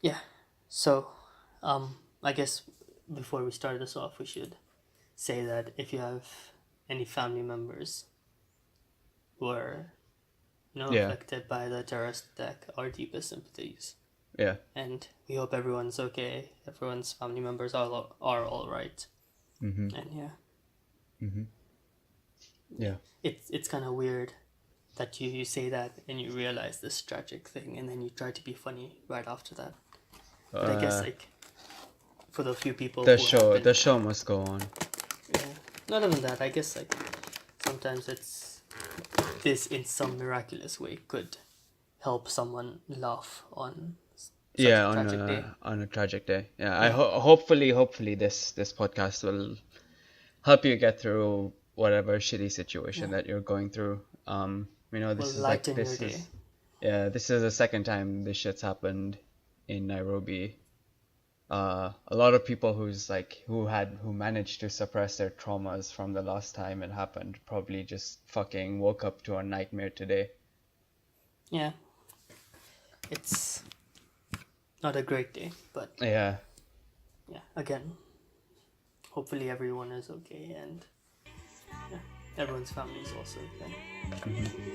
Yeah. So, I guess before we start this off, we should say that if you have any family members who are, Yeah, affected by the terrorist attack, our deepest sympathies. yeah. And we hope everyone's okay. Everyone's family members are all right. Mm-hmm. And yeah, Mm-hmm. yeah, Yeah. it's kind of weird that you say that and you realize this tragic thing, and then you try to be funny right after that. But I guess Uh, like for the few people the who have show, been, the show must go on. yeah, not even that. I guess like sometimes it's this in some miraculous way could help someone laugh on such a Yeah, tragic day. on a tragic day. Yeah, I Yeah, hopefully this podcast will help you get through whatever shitty situation yeah, that you're going through. will this is lighten your this day. is yeah, this is the second time this shit's happened in Nairobi. A lot of people who managed to suppress their traumas from the last time it happened probably just fucking woke up to a nightmare today. Yeah, it's not a great day, but Yeah. yeah, again, hopefully everyone is okay, and yeah, everyone's family is also okay.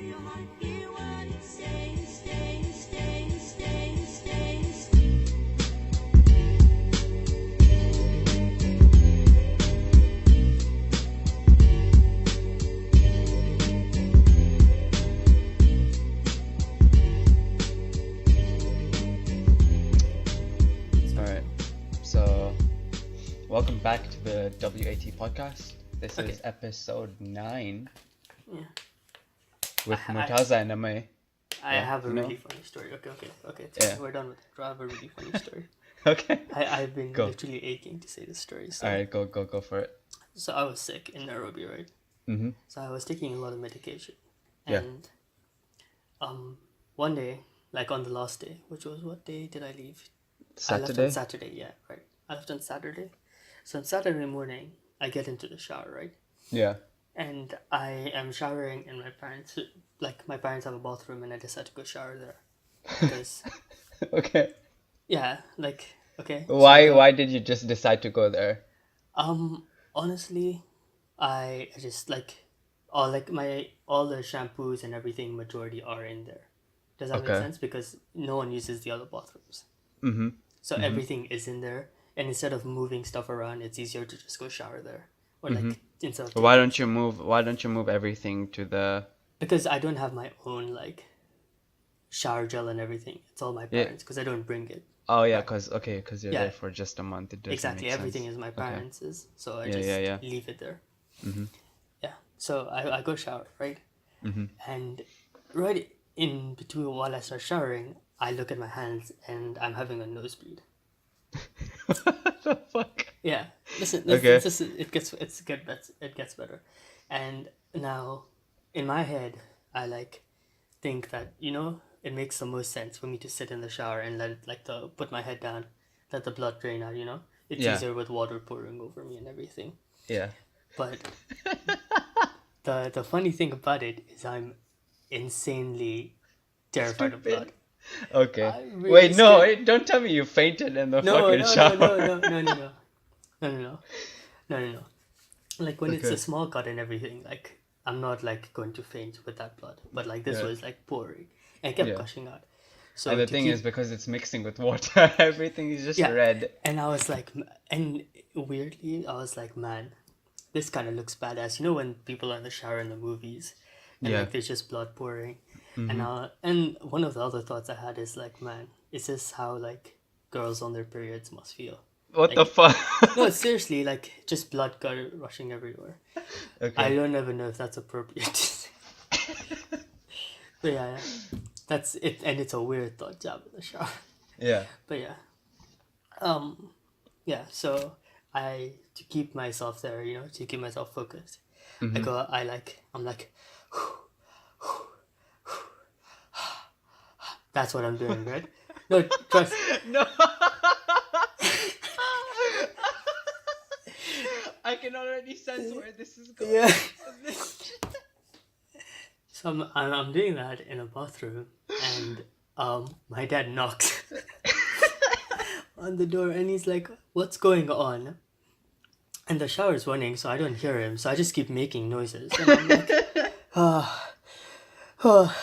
All right. So, welcome back to the WAT podcast. This Okay, is episode 9 yeah, with I Murtaza and Amay. I Yeah, have a you know? really funny story. Okay, it's Yeah. fine. We're done with it. I have a really funny story. Okay. I've been Go. literally aching to say this story. All right, go for it. So I was sick in Nairobi, right? Mm-hmm. So I was taking a lot of medication, Yeah. and one day, like on the last day, which was what day did I leave? I left on Saturday? Saturday. Yeah, right. I left on Saturday. So on Saturday morning, I get into the shower, right? Yeah. And I am showering in my parents have a bathroom, and I decide to go shower there because Okay. yeah, like okay. So I Why did you just decide to go there? honestly, I just all the shampoos and everything majority are in there. Does that make Okay. sense? Because no one uses the other bathrooms, Mm-hmm. so Mm-hmm. everything is in there. And instead of moving stuff around, it's easier to just go shower there, or Mm-hmm. like instead of taking Why don't you move everything to the because I don't have my own like shower gel and everything. It's all my yeah. parents because I don't bring it. Oh yeah, Right. cause you're Yeah, there for just a month. It doesn't exactly. make Everything sense. is my Okay. parents', so I Yeah, yeah, just yeah. leave it there. Mm-hmm. Yeah. So I go shower, right? Mm-hmm. And right in between while I start showering, I look at my hands and I'm having a nosebleed. What the fuck? Yeah. Listen, Okay. it gets better. And now in my head, I like think that, it makes the most sense for me to sit in the shower and let it like to put my head down, let the blood drain out. It's Yeah. easier with water pouring over me and everything. Yeah. But the funny thing about it is I'm insanely terrified of blood. Stupid. Okay. I'm really Wait, no, scared. don't tell me you fainted in the No, fucking no, no, no, shower. no, no, no, no, no, no, no, no, no, no. Like when it's a Okay. small cut and everything, like I'm not like going to faint with that blood, but like this Yeah. was like pouring and kept Yeah. gushing out. And So the to thing is, keep, because it's mixing with water, everything is just yeah, red. and I was like, and weirdly, I was like, man, this kind of looks badass. When people are in the shower in the movies, and Yeah. like there's just blood pouring, and Mm-hmm. and one of the other thoughts I had is like, man, is this how like girls on their periods must feel? What the Like, fuck? no, seriously, like just blood rushing everywhere. I Okay. don't even know if that's appropriate to say. But yeah, that's it, and it's a weird thought job in the shower. Yeah. But yeah, um, yeah. So to keep myself there, to keep myself focused, Mm-hmm. I'm like, that's what I'm doing, right? No, trust. No. I can already sense where this is going. Yeah. So I'm doing that in a bathroom, and my dad knocks. on the door, and he's like, "What's going on?" And the shower's running, so I don't hear him. So I just keep making noises, and I'm like, ah, oh,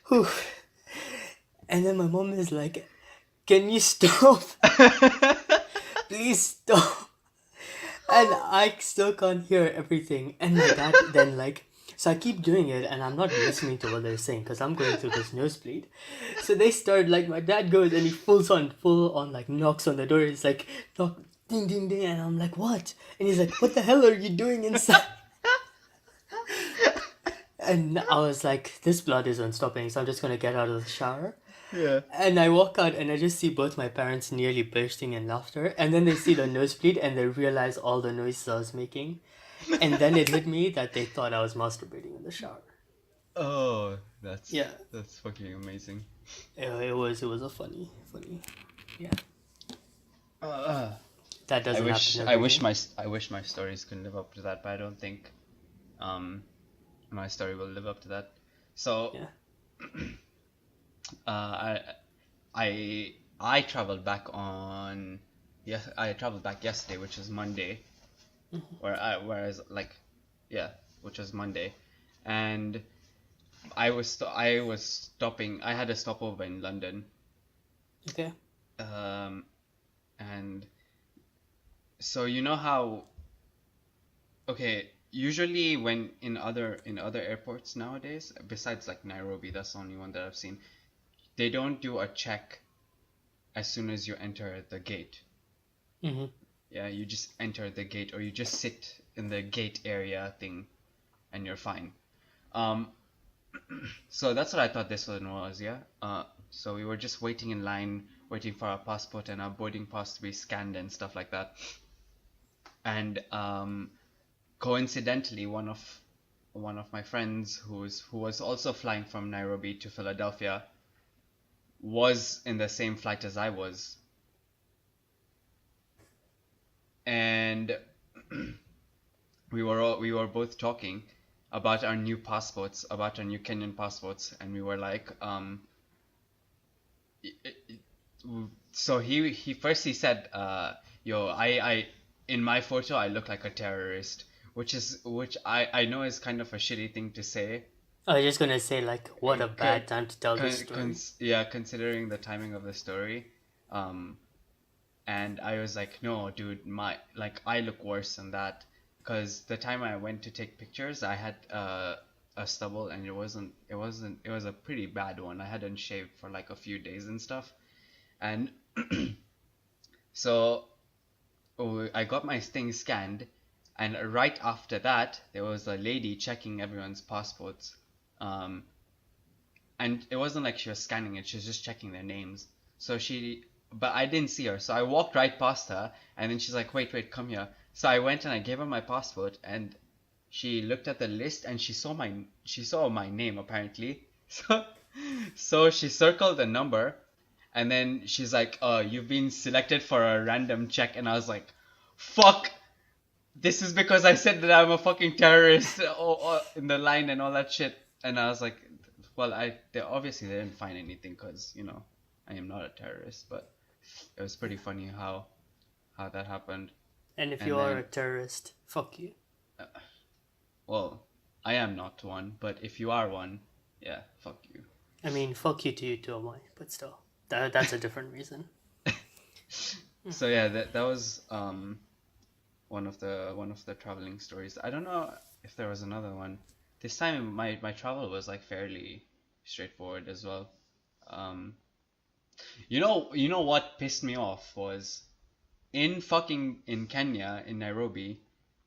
whew. And then my mom is like, "Can you stop? Please stop." And I still can't hear everything. And my dad then like, so I keep doing it, and I'm not listening to what they're saying because I'm going through this nosebleed. So they start like, my dad goes and he full on like knocks on the door. He's like, knock, ding ding ding, and I'm like, what? And he's like, what the hell are you doing inside? And I was like, this blood isn't stopping, so I'm just gonna get out of the shower. Yeah. And I walk out and I just see both my parents nearly bursting in laughter. And then they see the nosebleed and they realize all the noises I was making. And then it hit me that they thought I was masturbating in the shower. Oh, Yeah, that's fucking amazing. it was a funny. Yeah, Uh, that I doesn't wish happen I every wish day. my stories could live up to that, but I don't think um my story will live up to that. So Yeah. uh, I traveled back on yes I traveled back yesterday, which is Monday, whereas like yeah, which was Monday, and I was stopping. I had a stopover in London, Okay. um, and so you know how okay, usually when in other airports nowadays, besides like Nairobi, that's the only one that I've seen, they don't do a check as soon as you enter the gate. Mm-hmm. Yeah, you just enter the gate or you just sit in the gate area thing and you're fine. Um, so that's what I thought this one was, yeah. So we were just waiting in line, waiting for our passport and our boarding pass to be scanned and stuff like that. And coincidentally, one of my friends who was also flying from Nairobi to Philadelphia was in the same flight as I was, and we were both talking about our new passports, about our new Kenyan passports, and we were like, so he said, yo, I in my photo I look like a terrorist, which I know is kind of a shitty thing to say, I was just gonna say, like, what a con, bad time to tell this story. yeah, considering the timing of the story, um, and I was like, no, dude, my like I look worse than that, because the time I went to take pictures, I had a stubble, and it was a pretty bad one. I hadn't shaved for like a few days and stuff, and so I got my thing scanned, and right after that, there was a lady checking everyone's passports, um, and it wasn't like she was scanning it; she was just checking their names. But I didn't see her, so I walked right past her, and then she's like, "Wait, wait, come here." So I went and I gave her my passport, and she looked at the list and she saw my name apparently. So she circled the number, and then she's like, you've been selected for a random check," and I was like, "Fuck! This is because I said that I'm a fucking terrorist in the line and all that shit." And I was like, "Well, they obviously they didn't find anything because I am not a terrorist." But it was pretty funny how that happened. And if you And are a then, terrorist, fuck you. well, I am not one, but if you are one, yeah, fuck you. I mean, fuck you to you too, Amay, but still, that's a different reason. So yeah, that was one of the traveling stories. I don't know if there was another one. This time my travel was like fairly straightforward as well. Um, you know what pissed me off was in Kenya, in Nairobi,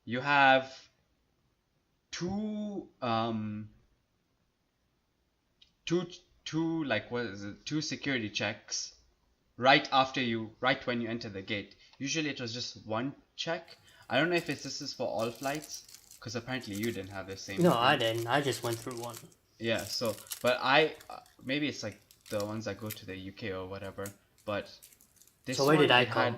you have two two two like what is it, two security checks right when you enter the gate. Usually it was just one check. I don't know if this is for all flights, because apparently you didn't have the same No, I thing. didn't. I just went through one. Yeah, so but maybe it's like the ones that go to the UK or whatever, but So this where did one I it had. come?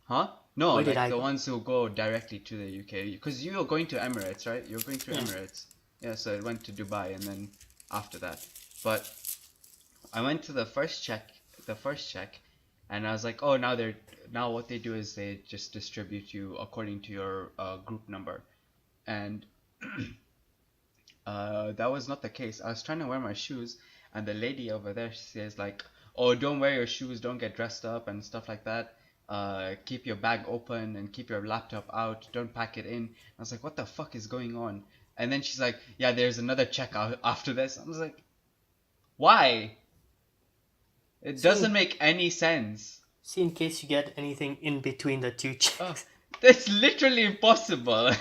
Huh? No, Where did like I the go? ones who go directly to the UK, because you are going to Emirates, right? You're going through Yeah. Emirates. Yeah, so it went to Dubai and then after that. But I went to the first check, And I was like, oh, now what they do is they just distribute you according to your group number. And that was not the case. I was trying to wear my shoes, and the lady over there, she says like, "Oh, don't wear your shoes, don't get dressed up and stuff like that. Keep your bag open and keep your laptop out. Don't pack it in." I was like, "What the fuck is going on?" And then she's like, "Yeah, there's another check out after this." I was like, "Why? It See, doesn't make any sense." see, in case you get anything in between the two Oh, checks, that's literally impossible.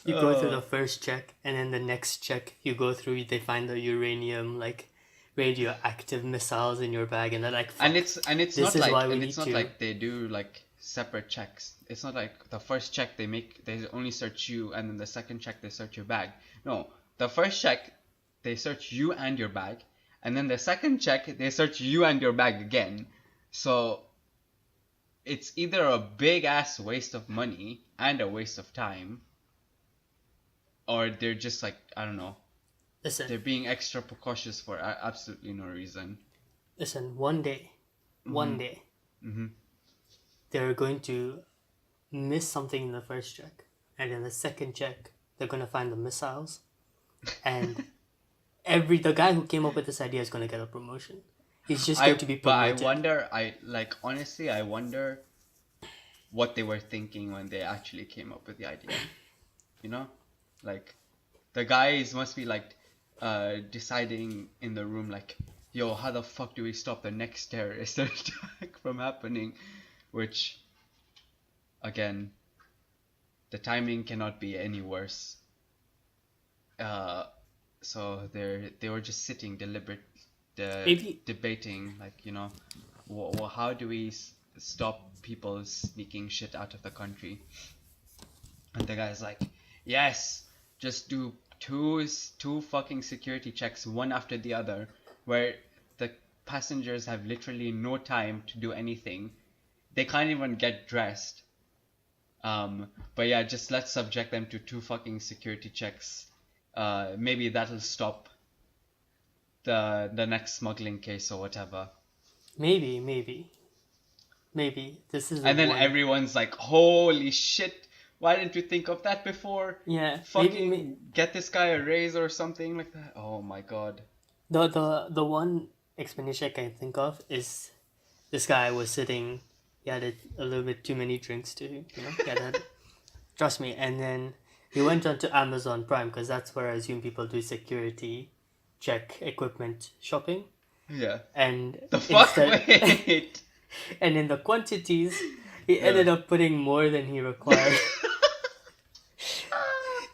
you go through the Oh. first check, and then the next check you go through, they find the uranium, like radioactive missiles in your bag, and they're like, And "Fuck, it's this not is like why we and need it's not to." like they do like separate checks. It's not like the first check they only search you, and then the second check they search your bag. No, the first check they search you and your bag, and then the second check they search you and your bag again. So it's either a big ass waste of money and a waste of time, or they're just like, I don't know, Listen, they're being extra precautious for absolutely no reason. listen. One day, one Mhm. day, Mhm. they're going to miss something in the first check, and in the second check, they're gonna find the missiles, and the guy who came up with this idea is gonna get a promotion. He's just going to be I promoted. wonder, I like honestly, I wonder what they were thinking when they actually came up with the idea. You know, like the guys must be like deciding in the room like, yo, how the fuck do we stop the next terrorist attack from happening? Which, again, the timing cannot be any worse. Uh, so they were just sitting deliberate, Maybe debating like, you know, how do we stop people sneaking shit out of the country? And the guy's like, yes, just do two fucking security checks one after the other, where the passengers have literally no time to do anything. They can't even get dressed. But yeah, just let's subject them to two fucking security checks. Maybe that'll stop the next smuggling case or whatever. maybe this is the And then one. everyone's like, holy shit, why didn't we think of that before? Yeah, maybe Fucking get this guy a raise or something like that. Oh my god. the one explanation I can think of is this guy was sitting. He had a little bit too many drinks to get that. Trust me. And then he went on to Amazon Prime because that's where I assume people do security check equipment shopping. Yeah. And The fuck? instead, Wait. and in the quantities, he Yeah. ended up putting more than he required.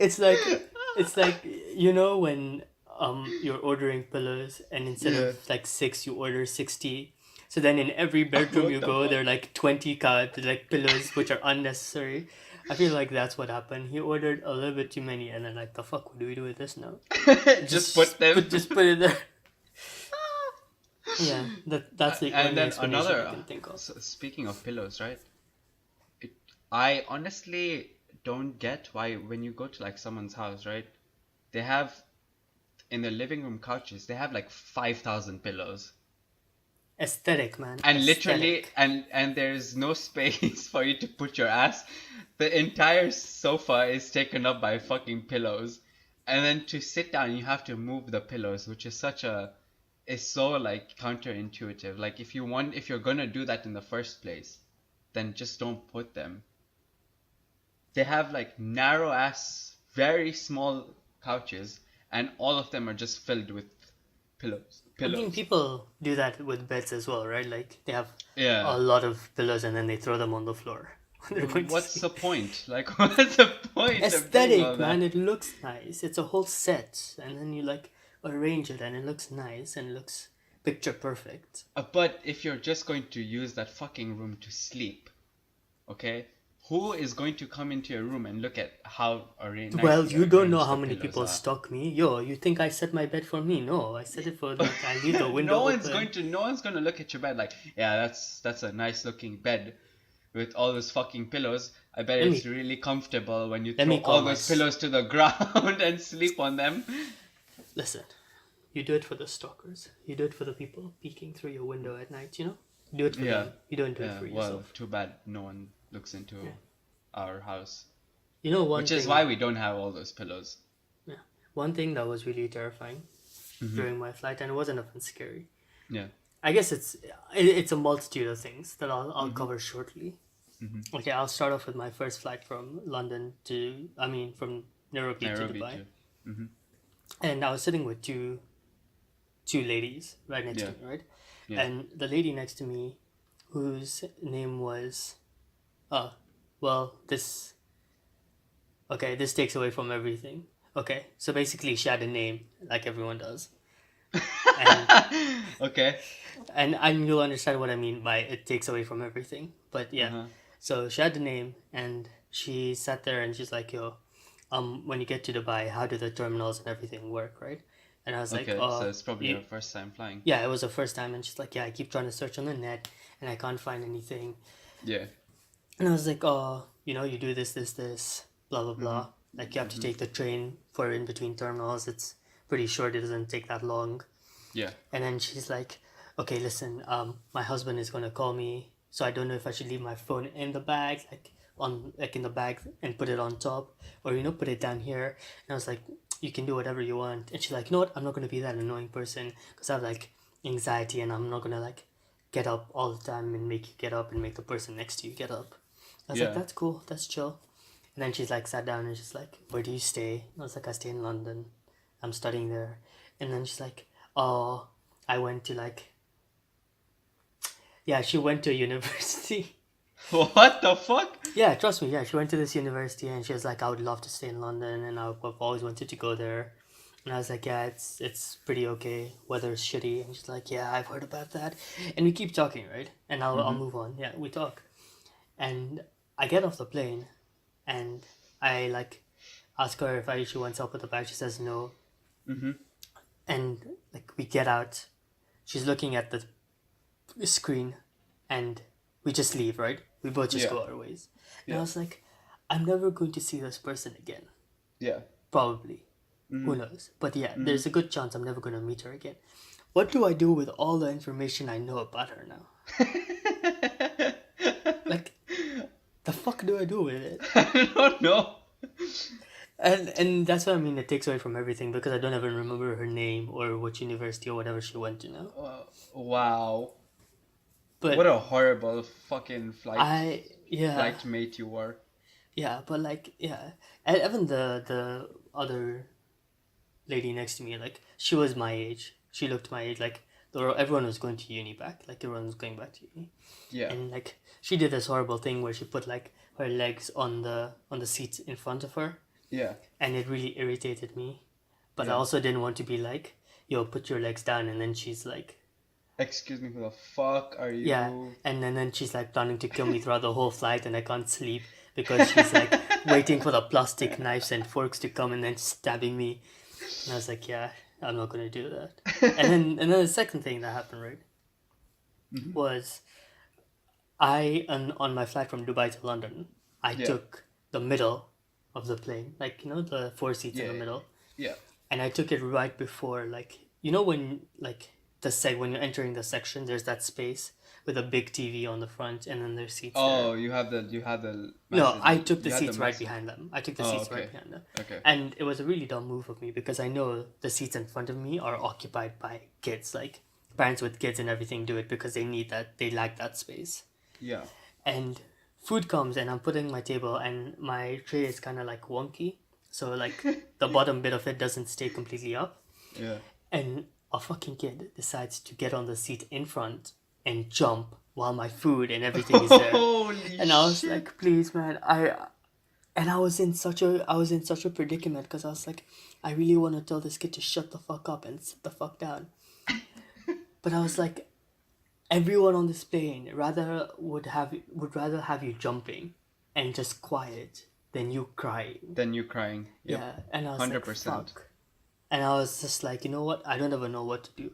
It's like when you're ordering pillows and instead Yeah. of like 6 you order 60. So then in every bedroom What you the go there fuck? are like 20 like pillows which are unnecessary. I feel like that's what happened. He ordered a little bit too many and then like the fuck what do we do with this now? Just put them. Just put it there. Yeah, that's the And only then explanation I another. can think of. So speaking of pillows, right? It, I honestly don't get why when you go to like someone's house, right? They have in their living room couches, they have like 5,000 pillows. Aesthetic, man. And literally, Aesthetic. and there's no space for you to put your ass. The entire sofa is taken up by fucking pillows. And then to sit down, you have to move the pillows, which is is so like counterintuitive. Like if you're gonna do that in the first place, then just don't put them. They have like narrow ass, very small couches, and all of them are just filled with pillows. I mean, Pillows. people do that with beds as well, right? Like they have Yeah. a lot of pillows and then they throw them on the floor when they're going to What's the sleep. point? Like, what's the point of doing all Aesthetic, man. that? It looks nice. It's a whole set, and then you like arrange it, and it looks nice and it looks picture perfect. But if you're just going to use that fucking room to sleep, okay? Who is going to come into your room and look at how Well, nicely you don't know arranged how the many pillows people are? stalk me. Yo, you think I set my bed for me? No, I set it for like I leave the window open. No one's going to look at your bed like, yeah, that's a nice looking bed with all those fucking pillows. I bet Let it's me really comfortable when you let throw me call all my those pillows to the ground and sleep on them. listen. you do it for the stalkers. You do it for the people peeking through your window at night. You know, do it for Yeah. them. You don't do it Yeah. for Well, yourself. too bad no one looks into Yeah. our house. You know, one Which is thing. why we don't have all those pillows. Yeah, one thing that was really terrifying Mm-hmm. during my flight, and it wasn't even scary. Yeah. I guess it's a multitude of things that I'll Mm-hmm. cover shortly. Mm-hmm. Okay, I'll start off with my first flight from from Nairobi to Nairobi Dubai, too. Mm-hmm. and I was sitting with two ladies right next Yeah. to me, right? Yeah. And the lady next to me, whose name was, well, this takes away from everything. Okay, so basically she had a name like everyone does, and Okay. and you'll understand what I mean by it takes away from everything. But yeah, Uh-huh. so she had the name, and she sat there and she's like, "Yo, when you get to Dubai, how do the terminals and everything work, right?" And I was like, Okay. So "Oh, it's probably you, your first time flying. yeah, it was the first time." And she's like, "Yeah, I keep trying to search on the net, and I can't find anything." Yeah. And I was like, "Oh, you do this, blah blah Mm-hmm. blah. Like you have to Mm-hmm. take the train for in between terminals. It's pretty short. It doesn't take that long." Yeah. And then she's like, "Okay, listen, my husband is gonna call me, so I don't know if I should leave my phone in the bag, like in the bag and put it on top, or put it down here." And I was like, "You can do whatever you want." And she's like, "You know what? I'm not gonna be that annoying person because I have like anxiety, and I'm not gonna like get up all the time and make you get up and make the person next to you get up." I was like, Yeah. "That's cool. That's chill." And then she's like sat down and she's like, "Where do you stay?" I was like, "I stay in London. I'm studying there." And then she's like, "Oh, I went to like yeah, she went to a university." What the fuck? Yeah, trust me. Yeah, she went to this university and she was like, "I would love to stay in London and I've always wanted to go there." And I was like, "Yeah, it's pretty okay. Weather's shitty." And she's like, "Yeah, I've heard about that." And we keep talking, right? And I'll Mm-hmm. move on. Yeah, we talk. And I get off the plane and I like ask her if she wants help with the bag. She says no. Mm-hmm. And like we get out. She's looking at the screen and we just leave, right? We both just Yeah. go our ways. And I Yeah. was like, I'm never going to see this person again. Yeah. Probably. Mm-hmm. Who knows? But yeah, Mm-hmm. there's a good chance I'm never going to meet her again. What do I do with all the information I know about her now? Like, the fuck do I do with it? I don't know. And that's what I mean, it takes away from everything because I don't even remember her name or which university or whatever she went to now. Wow. But What a horrible fucking yeah. flight mate you were. Yeah, but like, yeah, and even the other lady next to me, like, she was my age. She looked my age. Like, everyone was going to uni back. Like, everyone was going back to uni, Yeah. and like, she did this horrible thing where she put like her legs on the seats in front of her, Yeah. and it really irritated me. But I Yeah. also didn't want to be like, "Yo, put your legs down," and then she's like, Excuse me, who the fuck are you? yeah, and then she's like planning to kill me throughout the whole flight, and I can't sleep because she's like waiting for the plastic knives and forks to come and then stabbing me. And I was like, yeah, I'm not gonna do that. And then the second thing that happened, right, Mhm. was on my flight from Dubai to London, I Yeah. took the middle of the plane, like the four seats in the Yeah. middle, Yeah. and I took it right before like when like when you're entering the section, there's that space with a big TV on the front, and then there's seats there. Oh, you have the No, massive, I took the you had seats right massive- behind them. I took the Oh, seats right okay. behind them. Okay. And it was a really dumb move of me because I know the seats in front of me are occupied by kids. Like, parents with kids and everything do it because they need that, they lack that space. Yeah. And food comes and I'm putting my table and my tray is kind of like wonky. So, like, the bottom bit of it doesn't stay completely up. Yeah. And a fucking kid decides to get on the seat in front and jump while my food and everything is there. Holy And I was shit. like, please, man, I was in such a predicament because I was like, I really want to tell this kid to shut the fuck up and sit the fuck down. But I was like, everyone on this plane would rather have you jumping and just quiet than you crying. Then you crying. Yep. Yeah, and I was 100%. like, fuck. And I was just like, you know what? I don't even know what to do.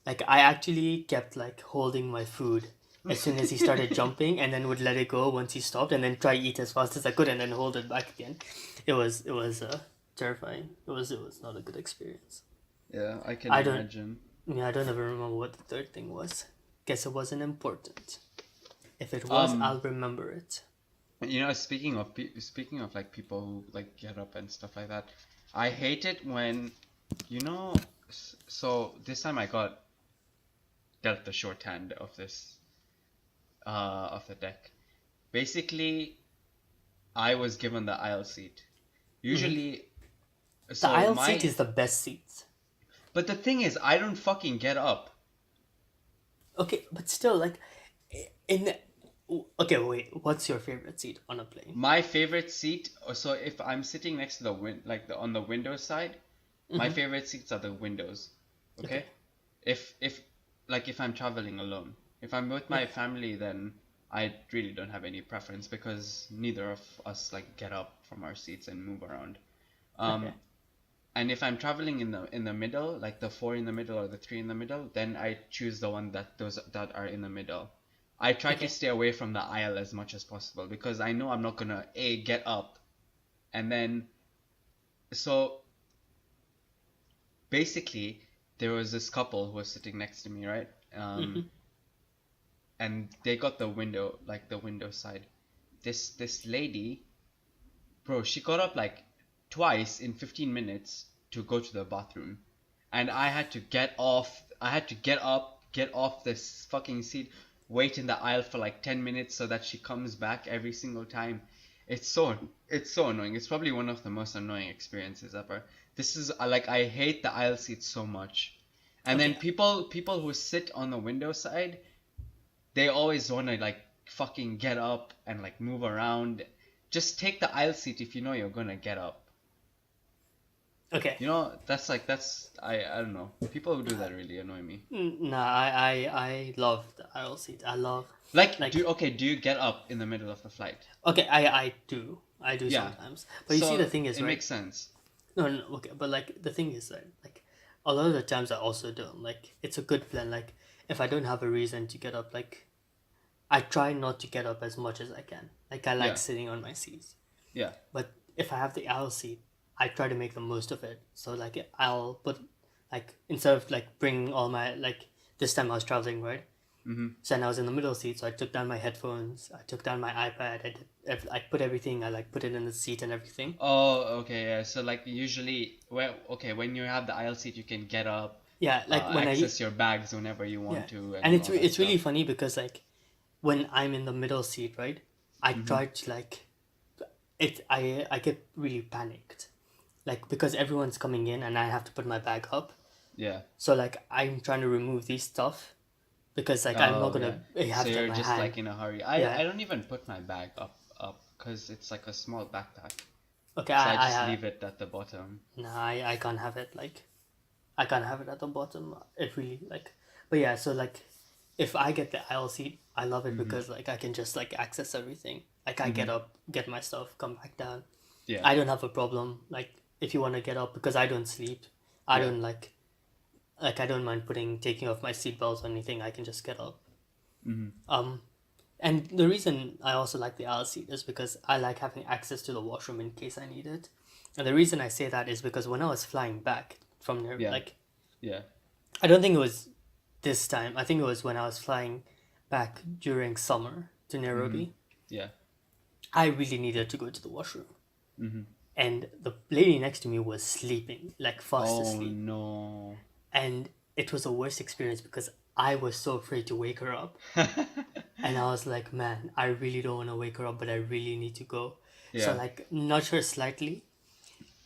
Like, I actually kept like holding my food as soon as he started jumping, and then would let it go once he stopped, and then try eat as fast as I could, and then hold it back again. It was terrifying. It was not a good experience. Yeah, I can I don't. imagine. Yeah, I don't even remember what the third thing was. Guess it wasn't important. If it was, Um, I'll remember it. speaking of like people who like get up and stuff like that, I hate it when, so this time I got dealt the shorthand of this of the deck. Basically, I was given the aisle seat. Hmm. Usually, The so aisle seat my is the best seat. but the thing is, I don't fucking get up. Okay, but still, like, in. Okay, wait. What's your favorite seat on a plane? My favorite seat, so if I'm sitting next to the like the on the window side, my Hmm. favorite seats are the windows. Okay. Okay? If like if I'm traveling alone. If I'm with my Okay. family, then I really don't have any preference because neither of us like get up from our seats and move around. Okay. Um, and if I'm traveling in the middle, like the four in the middle or the three in the middle, then I choose the one that those that are in the middle. I try to Okay. stay away from the aisle as much as possible because I know I'm not gonna get up and then so basically there was this couple who was sitting next to me, right? Hmm. And they got the window, like the window side. This lady, bro, she got up like twice in 15 minutes to go to the bathroom. And I had to get off, I had to get up, get off this fucking seat, wait in the aisle for like 10 minutes so that she comes back every single time. It's so annoying. It's probably one of the most annoying experiences ever. This is like I hate the aisle seat so much. And then Okay. people who sit on the window side, they always want to like fucking get up and like move around. Just take the aisle seat if you know you're gonna get up. Okay. I don't know. People who do that really annoy me. No, I love the aisle seat. I love, Like, like, do you get up in the middle of the flight? okay, I do Yeah. sometimes. But you see, the So thing is, it right? makes sense. No, no, okay, but like the thing is that, like, a lot of the times I also don't. Like, it's a good plan. Like, if I don't have a reason to get up, like, I try not to get up as much as I can. Like, I like Yeah. sitting on my seats. Yeah. But if I have the aisle seat, I try to make the most of it. So like I'll put, like, instead of like bringing all my, like, this time I was traveling, right? Mhm. So then I was in the middle seat, so I took down my headphones, I took down my iPad, I put everything, I like put it in the seat and everything. Oh, okay. Yeah. So like usually, well, okay, when you have the aisle seat, you can get up, Yeah, like when I access your bags whenever you yeah, want to, and and it's all that it's really stuff. funny because, like, when I'm in the middle seat, right? I Mhm. try to, like, I get really panicked, like, because everyone's coming in and I have to put my bag up. Yeah. So like I'm trying to remove these stuff because like I'm not Oh yeah. gonna So have it in you're my just hand. like in a hurry. Yeah. I don't even put my bag up because it's like a small backpack. Okay. So I I just have. leave it at the bottom. No, I can't have it. Like, I can't have it at the bottom. It really, like. But yeah. So like, if I get the aisle seat, I love it Mhm. because like I can just like access everything. Like I get Mhm. up, get my stuff, come back down. Yeah. I don't have a problem. Like if you want to get up because I don't sleep, I Yeah. don't like I don't mind putting taking off my seatbelt or anything. I can just get up. Mhm. Um, And the reason I also like the aisle seat is because I like having access to the washroom in case I need it. And the reason I say that is because when I was flying back from there, Yeah. like, Yeah. I don't think it was this time. I think it was when I was flying back during summer to Mhm. Nairobi. Yeah. I really needed to go to the washroom. Mhm. And the lady next to me was sleeping, like fast Oh asleep. no. And it was a worst experience because I was so afraid to wake her up. And I was like, man, I really don't want to wake her up, but I really need to go. So Yeah. like nudge her slightly,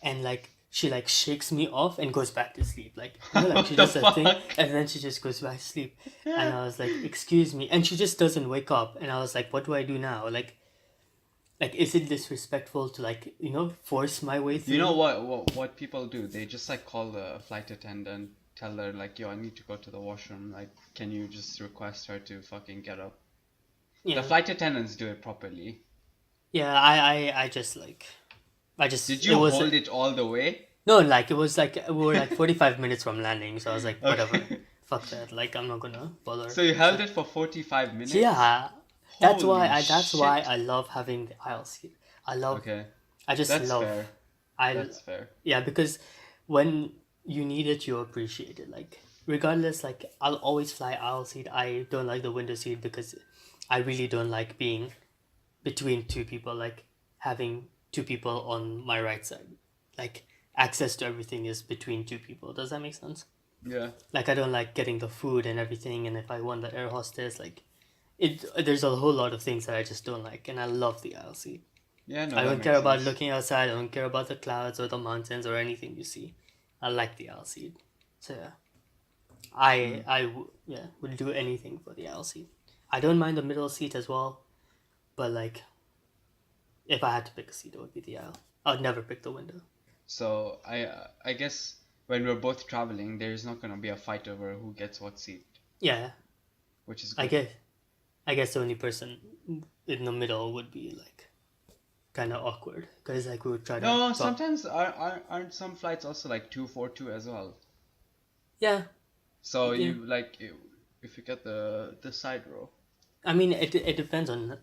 and like she like shakes me off and goes back to sleep. Like, like she What the does that thing fuck? and then she just goes back to sleep. And I was like, excuse me, and she just doesn't wake up. And I was like, what do I do now? Like is it disrespectful to, like, force my way You know through? what people do? They just like call the flight attendant, tell her like, "Yo, I need to go to the washroom. Like, can you just request her to fucking get up?" The Yeah, flight attendants do it properly. yeah. I just like I just Did it you was hold it all the way? no, like it was like we were like 45 minutes from landing, so I was like, whatever, Okay. fuck that. Like I'm not gonna bother. So you So held it for 45 minutes? yeah, Holy that's why shit. I love having the aisle seat. I love Okay. I just That's love fair. I That's fair. yeah, because when you need it, you appreciate it. Like regardless, like I'll always fly aisle seat. I don't like the window seat because I really don't like being between two people, like having two people on my right side. Like access to everything is between two people. Does that make sense? Yeah. Like I don't like getting the food and everything, and if I want the air hostess, like it there's a whole lot of things that I just don't like, and I love the aisle seat. Yeah, no, I that don't care makes about sense. looking outside. I don't care about the clouds or the mountains or anything you see. I like the aisle seat. So yeah, Mm. yeah would do anything for the aisle seat. I don't mind the middle seat as well, but like if I had to pick a seat, it would be the aisle. I'd never pick the window. So I guess when we're both traveling, there's not gonna be a fight over who gets what seat, Yeah, which is I good. guess I guess the only person in the middle would be like kind of awkward because like we would try to No, swap. sometimes aren't some flights also like 242 as well? Yeah, So yeah. if you get the side row. I mean, it depends on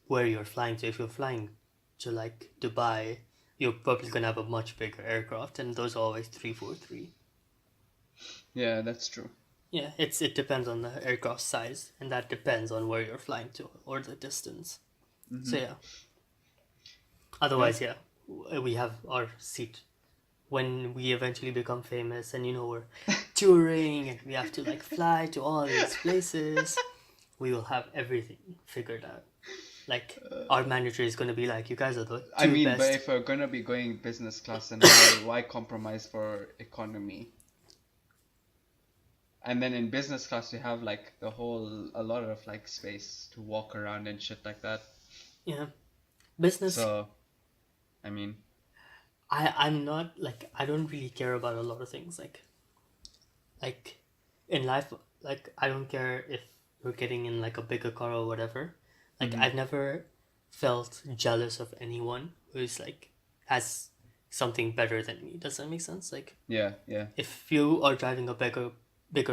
where you're flying to. If you're flying to like Dubai, you're probably gonna have a much bigger aircraft, and those are always 343. Yeah, that's true. Yeah, it depends on the aircraft size, and that depends on where you're flying to or the distance. So Mm-hmm. yeah, Yeah. otherwise yeah, we have our seat when we eventually become famous, and we're touring, and we have to like fly to all these places. We will have everything figured out. Like our manager is gonna be like, "You guys are the I two mean, but best." if we're gonna be going business class, then why compromise for economy? And then in business class, you have like a lot of like space to walk around and shit like that. Yeah, business. So, I mean, I'm not like I don't really care about a lot of things like in life. Like I don't care if we're getting in like a bigger car or whatever. Like hmm I've never felt jealous of anyone who's like has something better than me. Does that make sense? Like yeah, yeah, if you are driving a bigger,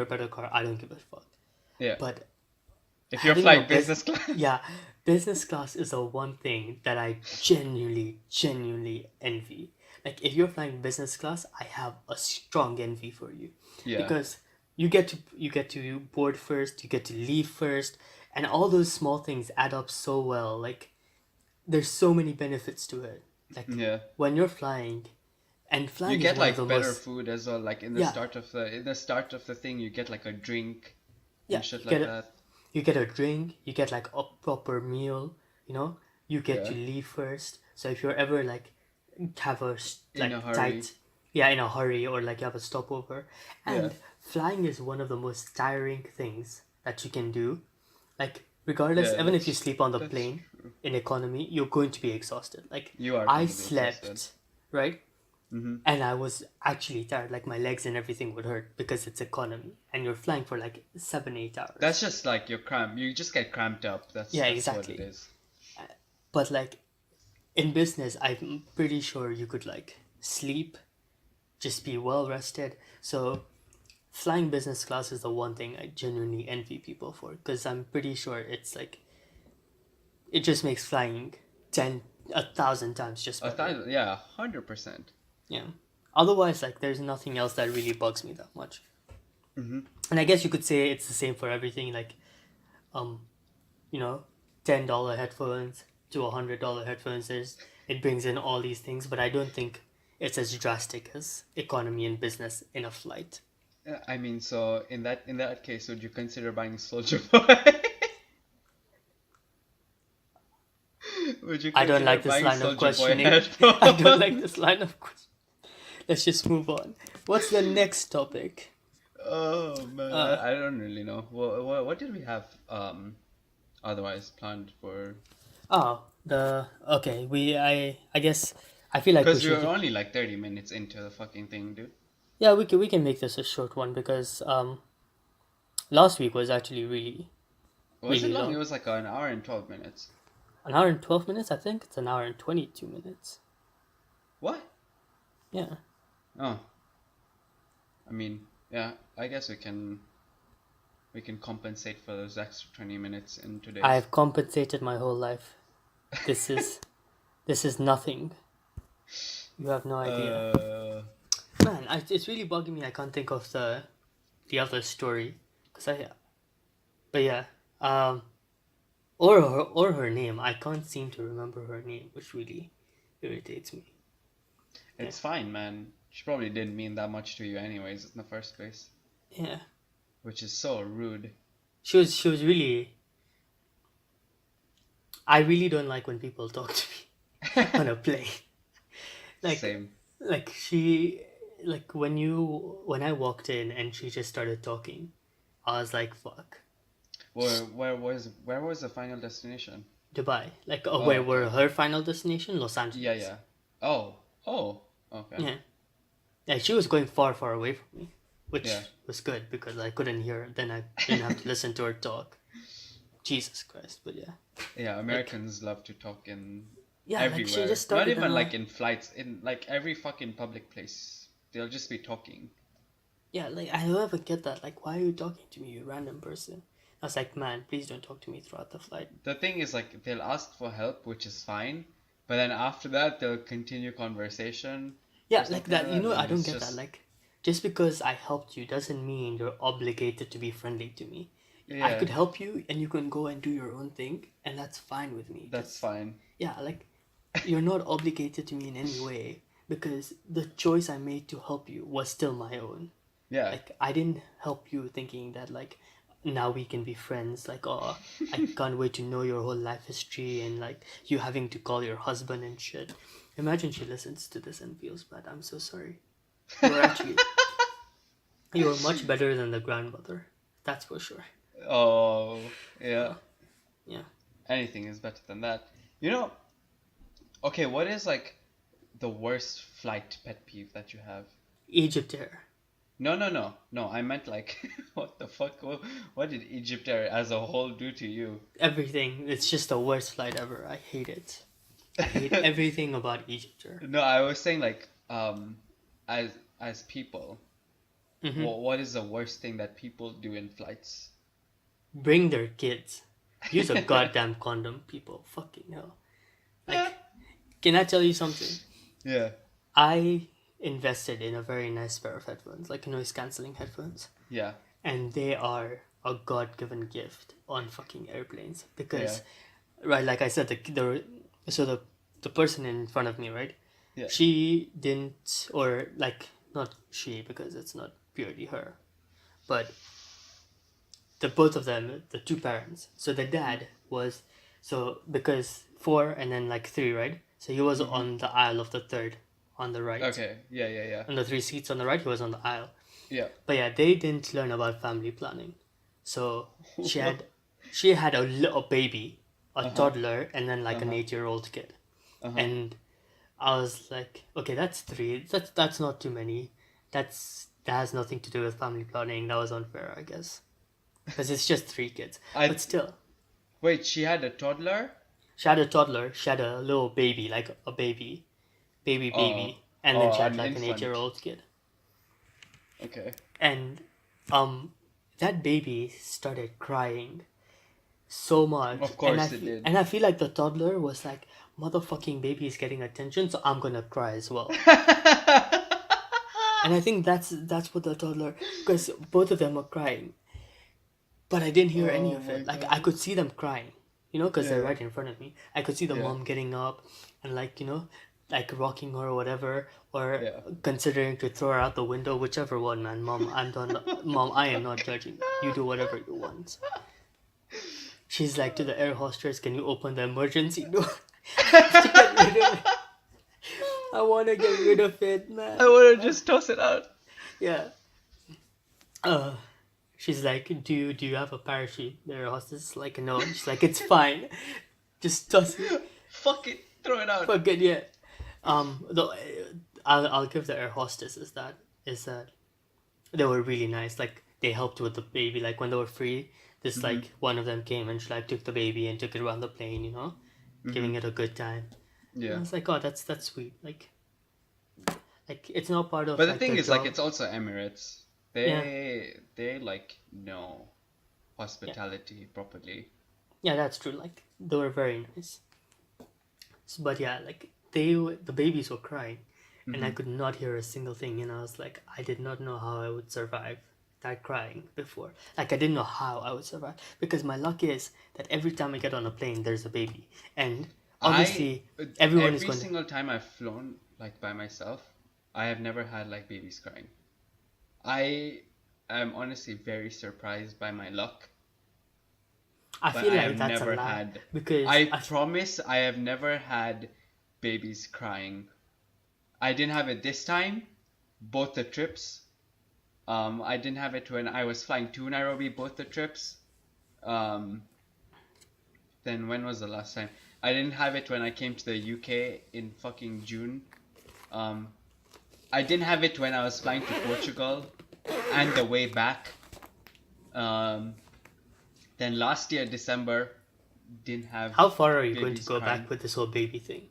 better car, I don't give a fuck. yeah. But If you're having a flying bus business class, yeah, business class is the one thing that I genuinely envy. Like if you're flying business class, I have a strong envy for you yeah, because you get to board first, you get to leave first, and all those small things add up so well. Like there's so many benefits to it. Like yeah. when you're flying, and You flying is get one of the like better most food as well. Like yeah in the start of the thing, you get like a drink yeah and shit like that. you get a drink, you get like a proper meal, you know, you get Yeah, to leave first. So if you're ever like have a in a like hurry. tight, yeah, in a hurry or like you have a stopover, Yeah, and flying is one of the most tiring things that you can do. Like regardless, yeah. even if you sleep on the That's plane true. in economy, you're going to be exhausted. Like You are I gonna be exhausted. slept, right? Mm-hmm. And I was actually tired, like my legs and everything would hurt because it's economy and you're flying for like 7 8 hours. That's just like you're cramped. You just get cramped up. Yeah, That's what it exactly. is. But like in business, I'm pretty sure you could like sleep, just be well rested. So flying business class is the one thing I genuinely envy people for because I'm pretty sure it's like it just makes flying 1,000 times just better. Yeah, 100%. Yeah. Otherwise, like there's nothing else that really bugs me that much. Mm-hmm. And I guess you could say it's the same for everything. Like um, you know, $10 headphones to $100 headphones. It brings in all these things, but I don't think it's as drastic as economy and business in a flight. I mean, so in that case, would you consider buying Soldier Boy? Would you I don't consider like this buying line of Soldier Boy questioning. I don't like headphones? this line of question. Let's just move on. What's the next topic? Oh man, Uh, I don't really know. What did we have otherwise planned for? okay. I guess I feel like we Because we were should. only like 30 minutes into the fucking thing, dude. Yeah, we can make this a short one because last week was actually Was it really long? It long. was like an hour and 12 minutes. An hour and 12 minutes. I think it's an hour and 22 minutes. What? Yeah. Oh, I mean, yeah, I guess we can compensate for those extra 20 minutes in I today's. have compensated my whole life. This is this is nothing. You have no idea. Uh, man, it's really bugging me. I can't think of the other story, cause but yeah, um, or her name. I can't seem to remember her name, which really irritates me. Yeah, It's fine, man. She probably didn't mean that much to you anyways in the first place, yeah. which is so rude. She was really. I really don't like when people talk to me on a plane. Like, Same. like she, like when I walked in and she just started talking, I was like, fuck. Where was the final destination? Dubai. Like, Oh, where were okay. her final destination? Los Yeah, Angeles. yeah. Oh, okay. Yeah. Yeah, she was going far, far away from me, Yeah. which was good because I couldn't hear her. Then I didn't have to listen to her talk. Jesus Christ. But yeah. Yeah, Like, Americans love to talk in yeah, like she everywhere. just Not started and even like in flights, in like every fucking public place. They'll just be talking. yeah, like I don't ever get that. Like, why are you talking to me, you random person? I was like, man, please don't talk to me throughout the flight. The thing is like they'll ask for help, which is fine, but then after that they'll continue conversation or Yeah, like something like that. that, I and don't it's get that. just Like, just because I helped you doesn't mean you're obligated to be friendly to me. I yeah, could help you and you can go and do your own thing, and that's fine with me. that's Just, fine. yeah, like, you're not obligated to me in any way because the choice I made to help you was still my own. Yeah. Like, I didn't help you thinking that, like, now we can be friends. Like, oh, I can't wait to know your whole life history and, like, you having to call your husband and shit. Imagine she listens to this and feels bad. I'm so sorry. You are actually, you are much better than the grandmother. That's for sure. Oh, yeah. Uh, yeah. Anything is better than that. You know, okay, what is like the worst flight pet peeve that you have? Egypt Air. No, no, no. No, I meant like what the fuck? What did Egypt Air as a whole do to you? Everything. It's just the worst flight ever. I hate it. I hate everything about Egypt Air. No, I was saying like as people, Hmm. what is the worst thing that people do in flights? Bring their kids. Use a goddamn condom, people. Fucking hell. Like, can I tell you something? Yeah. I invested in a very nice pair of headphones, like noise cancelling headphones, Yeah. and they are a god given gift on fucking airplanes Yeah. because, right, like I said, the person in front of me, right, Yeah. she didn't, or like not she because it's not purely her, but the both of them, the two parents. So the dad was, so because four and then like three, right? So he was Mm-hmm. on the aisle of the third, on the right, Okay. Yeah, yeah, yeah. and the three seats on the right, he was on the aisle. Yeah. But yeah, they didn't learn about family planning. So she had she had a little baby, a Uh-huh. toddler, and then like an Uh-huh. 8 year old kid. Uh-huh. And I was like, okay, that's three. That's not too many. That has nothing to do with family planning. That was unfair, I guess, because it's just three kids. I But still, Wait, she had a toddler? she had a toddler. She had a little baby, like a Oh. baby, and then Oh, she had an like an 8 year infant. old kid. Okay. And um, that baby started crying so much, Of course it did. and I feel like the toddler was like, motherfucking baby is getting attention, so I'm gonna cry as well. And I think that's what the toddler, because both of them were crying, but I didn't hear any Oh of my it. Like I god. could see them crying, because they're Yeah. right in front of me. I could see the Yeah. mom getting up and like like rocking her or whatever, or Yeah. considering to throw her out the window, whichever one, man. Mom, I'm done. Mom, I am not judging. You do whatever you want. She's like to the air hostess, can you open the emergency door? I have to get rid of it. I want to get rid of it, man. I want to just toss it out. Yeah. Uh, she's like, do you have a parachute? The air hostess is like, no. She's like, it's fine. Just toss it. Fuck it. Throw it out. Fuck it, yeah. Though I'll give the air hostesses that they were really nice. Like they helped with the baby. Like when they were free, this Mm-hmm. like one of them came and she like took the baby and took it around the plane. Mm-hmm. Giving it a good time. And I Yeah. was like, oh, that's sweet. Like it's not part of But the like thing their is, like, job. it's also Emirates. Yeah, They like know yeah, hospitality properly. yeah. That's true. Like they were very nice. But yeah, like the babies were crying, and I Mm-hmm. could not hear a single thing. And I was like, I did not know how I would survive that crying before. Like, I didn't know how I would survive because my luck is that every time I get on a plane, there's a baby, and I obviously everyone is every going to. single time I've flown like by myself, I have never had like babies crying. I am honestly very surprised by my luck, I but feel I like have that's a never lie had. because I promise I have never had babies crying. I didn't have it this time, both the trips. I didn't have it when I was flying to Nairobi, both the trips. Um, then when was the last time? I didn't have it when I came to the UK in fucking June. Um, I didn't have it when I was flying to Portugal and the way back. Um, then last year, December, didn't have how far are you going to babies go crying. back with this whole baby thing?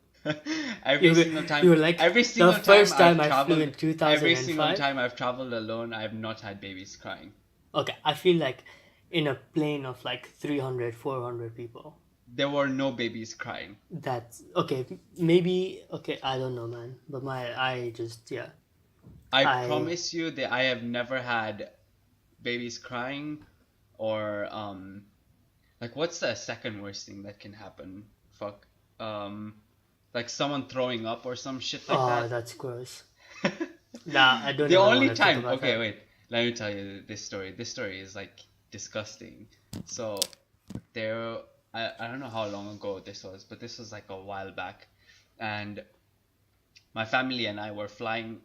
Every You were, single time, you were like, every the single time first time I've I flew traveled, in every single 2005. time I've traveled alone, I've not had babies crying. Okay, I feel like in a plane of like 300, 400 people. There were no babies crying. That's okay. Maybe okay. I don't know, man. But I just yeah. I I promise you that I have never had babies crying or like what's the second worst thing that can happen? Fuck. Um like someone throwing up or some shit like oh that. that's gross. Nah, I don't The even want only to think time, about okay, that. wait, let me tell you this story. This story is like disgusting. So there, I don't know how long ago this was, but this was like a while back, and my family and I were flying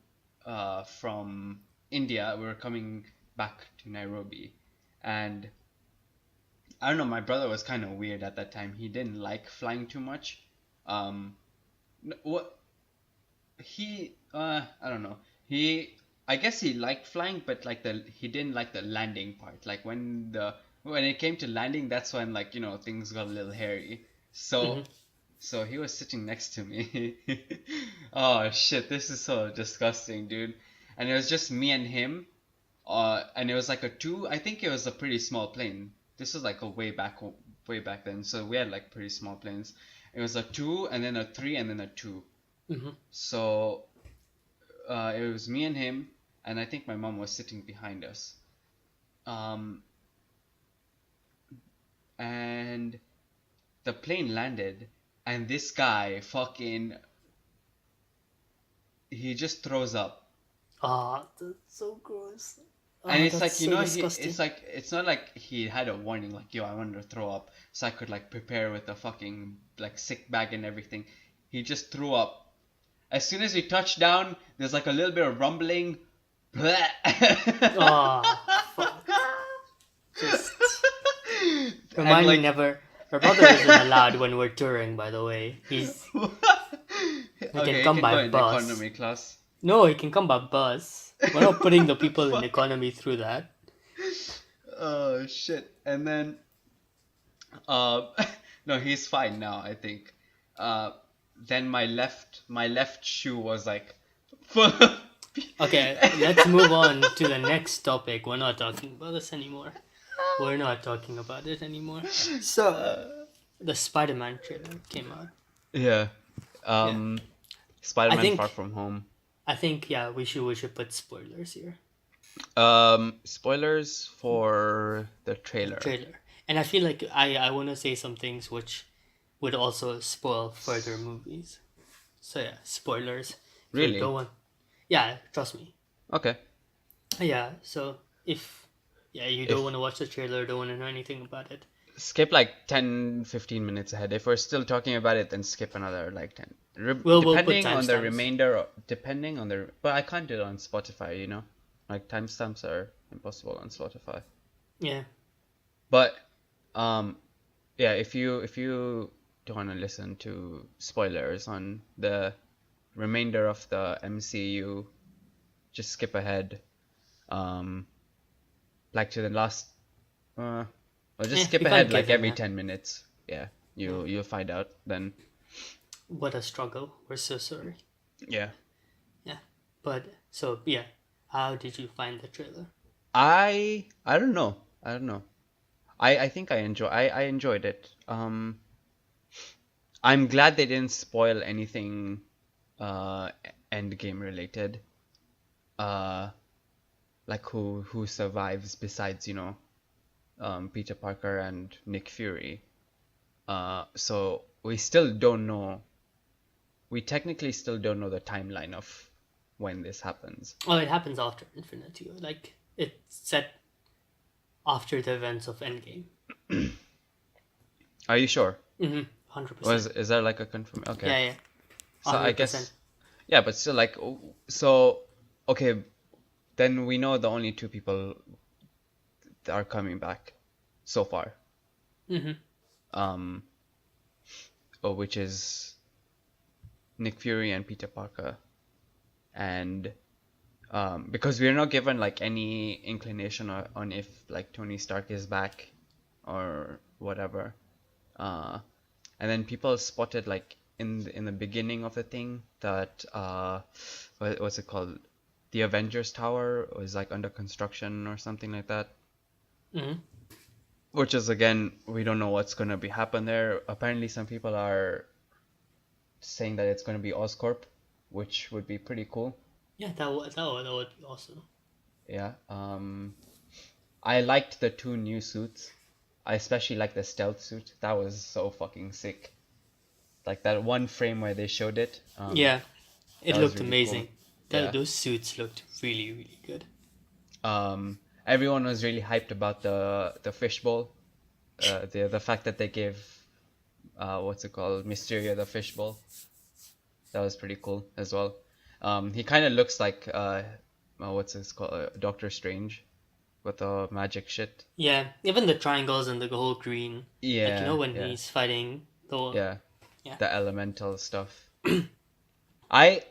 from India. We were coming back to Nairobi, and I don't know. My brother was kind of weird at that time. He didn't like flying too much. Um, what I don't know. I guess he liked flying, but like he didn't like the landing part. Like when it came to landing, that's when like things got a little hairy. Hmm. So he was sitting next to me. Oh shit, this is so disgusting, dude. And it was just me and him. And it was like a two. I think it was a pretty small plane. This was like a way back then. So we had like pretty small planes. It was a two, and then a three, and then a two. Hmm. So it was me and him, and I think my mom was sitting behind us. Um, and the plane landed, and this guy fucking he just throws up. Oh, that's so gross. And Oh, it's that's like, so it's disgusting. like it's not like he had a warning like, yo, I wanted to throw up, so I could like prepare with a fucking like sick bag and everything. He just threw up. As soon as we touched down, there's like a little bit of rumbling. Oh, fuck. Just And remind me like never. My brother isn't allowed when we're touring. By the way, he can okay, you come can by go in bus. economy class. No, he can come by bus. We're not putting the people in Fuck. economy through that. Oh shit. And then uh no, he's fine now, I think. Uh then my left shoe was like full of Okay, let's move on to the next topic. We're not talking about this anymore. We're not talking about it anymore. So, uh, the Spider-Man trailer came out. yeah. Yeah, Um I Spider-Man Far think, From Home. yeah, we should put spoilers here. Spoilers for the The trailer. trailer, and I feel like I want to say some things which would also spoil further movies. So yeah, spoilers. If you don't Really? want, yeah, trust me. Okay. Yeah, so if yeah you don't want If to watch the trailer, don't want to know anything about it, skip like 10-15 minutes ahead. If we're still talking about it, then skip another like 10. we'll put timestamps. Depending on the, but I can't do it on Spotify, Like timestamps are impossible on Spotify. Yeah. But um yeah, if you don't want to listen to spoilers on the remainder of the MCU, just skip ahead. Um like to the last or just skip We can't ahead give like him every a 10 minutes. Yeah, yeah. you'll find out then. What a struggle. We're so sorry. Yeah. Yeah. But so yeah, how did you find the trailer? I don't know. I don't know. I think I enjoyed it. I'm glad they didn't spoil anything Endgame related. Uh, like who survives besides, Peter Parker and Nick Fury. So we still don't know. We technically still don't know the timeline of when this happens. Oh, it happens after Infinity. Like it's set after the events of Endgame. Are you sure? 100%. Is there like a confirm? Okay. Yeah, yeah, So I 100%. guess, yeah, but still, like, so, okay, then we know the only two people that are coming back so far, Mm-hmm. um, which is Nick Fury and Peter Parker, and because we're not given like any inclination on if like Tony Stark is back or whatever, uh, and then people spotted like in the beginning of the thing that what's it called? The Avengers Tower was like under construction or something like that. Mm-hmm. Which is again, we don't know what's gonna be happen there. Apparently, some people are saying that it's gonna be Oscorp, which would be pretty cool. Yeah, that would be awesome. Yeah. I liked the two new suits. I especially like the stealth suit. That was so fucking sick. Like that one frame where they showed it. Yeah, it That was looked really cool. amazing. Yeah. Those suits looked really, really good. Everyone was really hyped about the fishbowl. The fact that they gave what's it called, Mysterio the fishbowl. That was pretty cool as well. He kind of looks like what's this called, Doctor Strange with the magic shit. Yeah, even the triangles and the whole green, like Yeah, when yeah, he's fighting the yeah. yeah. The elemental stuff. I,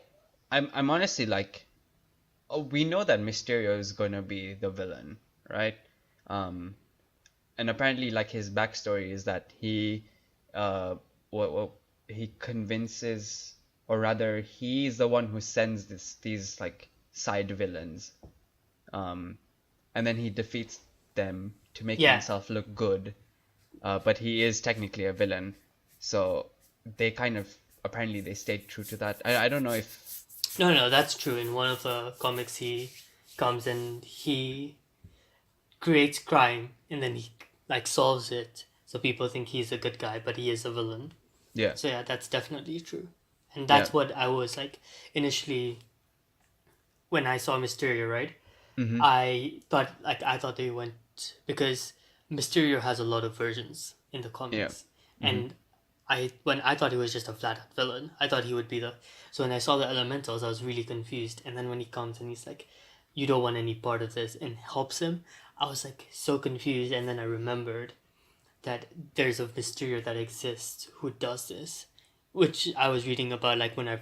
I'm honestly like, oh, we know that Mysterio is gonna be the villain, right? Um, and apparently, like his backstory is that what he convinces, or rather, he's the one who sends these like side villains, um, and then he defeats them to make Yeah, himself look good. But he is technically a villain, so they kind of apparently they stayed true to that. I don't know if no, that's true. In one of the comics, he comes and he creates crime, and then he like solves it, so people think he's a good guy, but he is a villain. yeah, So yeah, that's definitely true, and yeah, that's what I was like initially when I saw Mysterio. Right, mm-hmm, I thought they went because Mysterio has a lot of versions in the yeah, comics, mm-hmm, and I thought he was just a flat out villain. I thought he would be the so when I saw the elementals, I was really confused. And then when he comes and he's like, "You don't want any part of this," and helps him, I was like so confused. And then I remembered that there's a Mysterio that exists who does this, which I was reading about like when I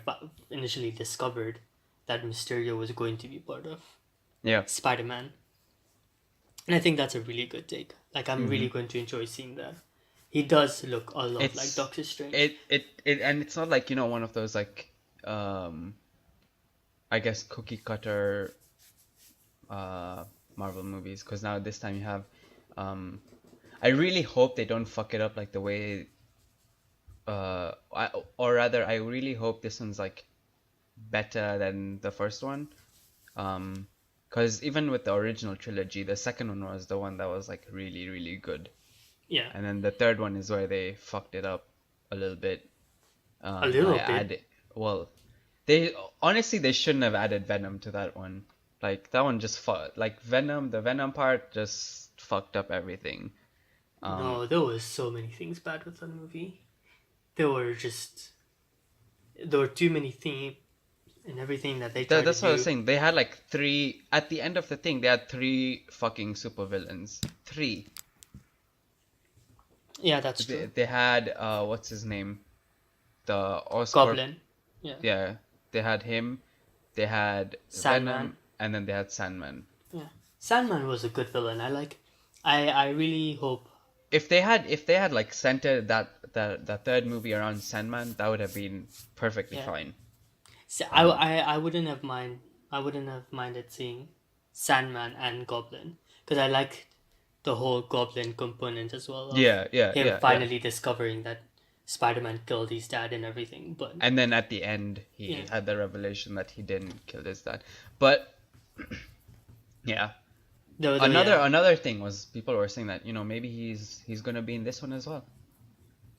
initially discovered that Mysterio was going to be part of yeah, Spider-Man. And I think that's a really good take. Like I'm mm-hmm. really going to enjoy seeing that. He does look a lot like It's Doctor Strange. and it's not like one of those like um I guess cookie cutter uh Marvel movies, because now this time you have um I really hope they don't fuck it up like the way or rather I really hope this one's like better than the first one. Because even with the original trilogy, the second one was the one that was like really, really good. Yeah, And then the third one is where they fucked it up a little bit. a By little bit. adding, well, they honestly they shouldn't have added Venom to that one. Like that one just like Venom, the Venom part just fucked up everything. Um, No, there was so many things bad with that movie. There were just there were too many themes and everything that they tried to that's what I was do. saying. They had like three at the end of the thing. They had three fucking supervillains. Three. Yeah, that's true. They had what's his name? The Oscorp. Goblin. Yeah. Yeah, they had him. They had Sandman. Venom, and then they had Sandman. Yeah. Sandman was a good villain. I really hope. If they had like centered that third movie around Sandman, that would have been perfectly Yeah. fine. See, Um, I wouldn't have minded seeing Sandman and Goblin because I like the whole Goblin component as well of yeah, yeah, him yeah, yeah. finally discovering that Spider-Man killed his dad and everything, but And then at the end, yeah, he had the revelation that he didn't kill his dad. But yeah, though another yeah, another thing was people were saying that maybe he's gonna be in this one as well.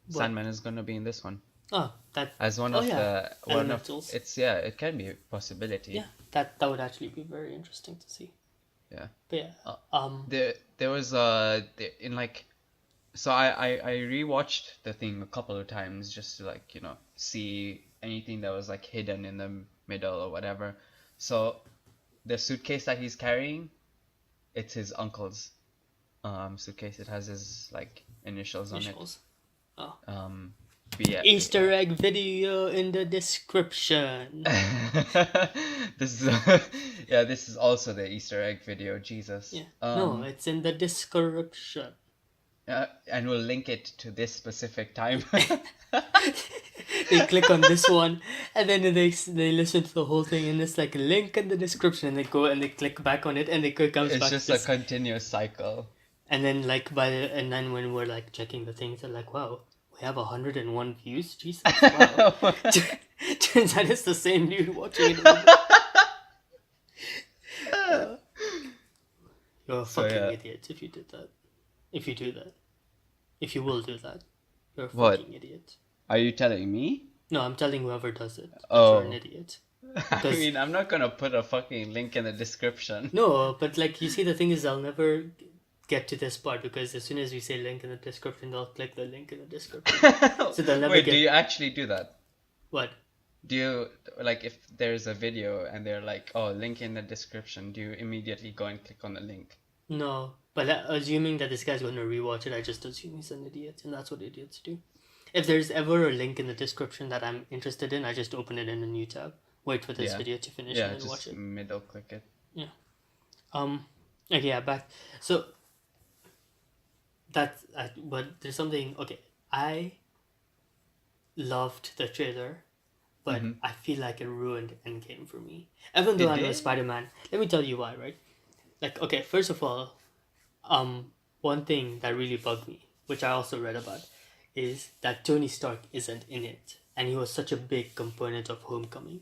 but Sandman is gonna be in this one oh that as one oh of yeah, the one of elementals. it's yeah, it can be a possibility. Yeah, that would actually be very interesting to see. Yeah. But yeah, Uh, um, there was in like so I rewatched the thing a couple of times just to like see anything that was like hidden in the middle or whatever. So the suitcase that he's carrying, it's his uncle's suitcase. It has his like initials on it. initials. Oh, But yeah, Easter egg video in the description. this is yeah, this is also the Easter egg video. Jesus. Yeah, no, it's in the description. And we'll link it to this specific time. They click on this one, and then they listen to the whole thing, and it's like a link in the description, and they go and they click back on it, and it comes It's back just to a this. continuous cycle. And then and then when we're like checking the things, they're like, wow, we have 101 views. Jesus, wow. Turns out it's the same dude watching it. You're a So, fucking yeah. idiot if you did that. If you do that. If you will do that. You're a What? fucking idiot. Are you telling me? No, I'm telling whoever does it that Oh. you're an idiot. I mean, I'm not gonna put a fucking link in the description. No, but like you see, the thing is, I'll never get to this part because as soon as we say link in the description, they'll click the link in the description. So they'll never Wait, get do you actually do that? what? Do you, like, if there's a video and they're like, oh, link in the description, do you immediately go and click on the link? No, but assuming that this guy's going to rewatch it, I just assume he's an idiot, and that's what idiots do. If there's ever a link in the description that I'm interested in, I just open it in a new tab. Wait for this Yeah. video to finish Yeah, and then watch just it. middle click it. Okay, yeah, back. So that's but there's something. Okay, I loved the trailer, but I feel like it ruined Endgame for me. Even though It I'm a did? Spider-Man, let me tell you why. Right? Like, okay, first of all, one thing that really bugged me, which I also read about, is that Tony Stark isn't in it, and he was such a big component of Homecoming.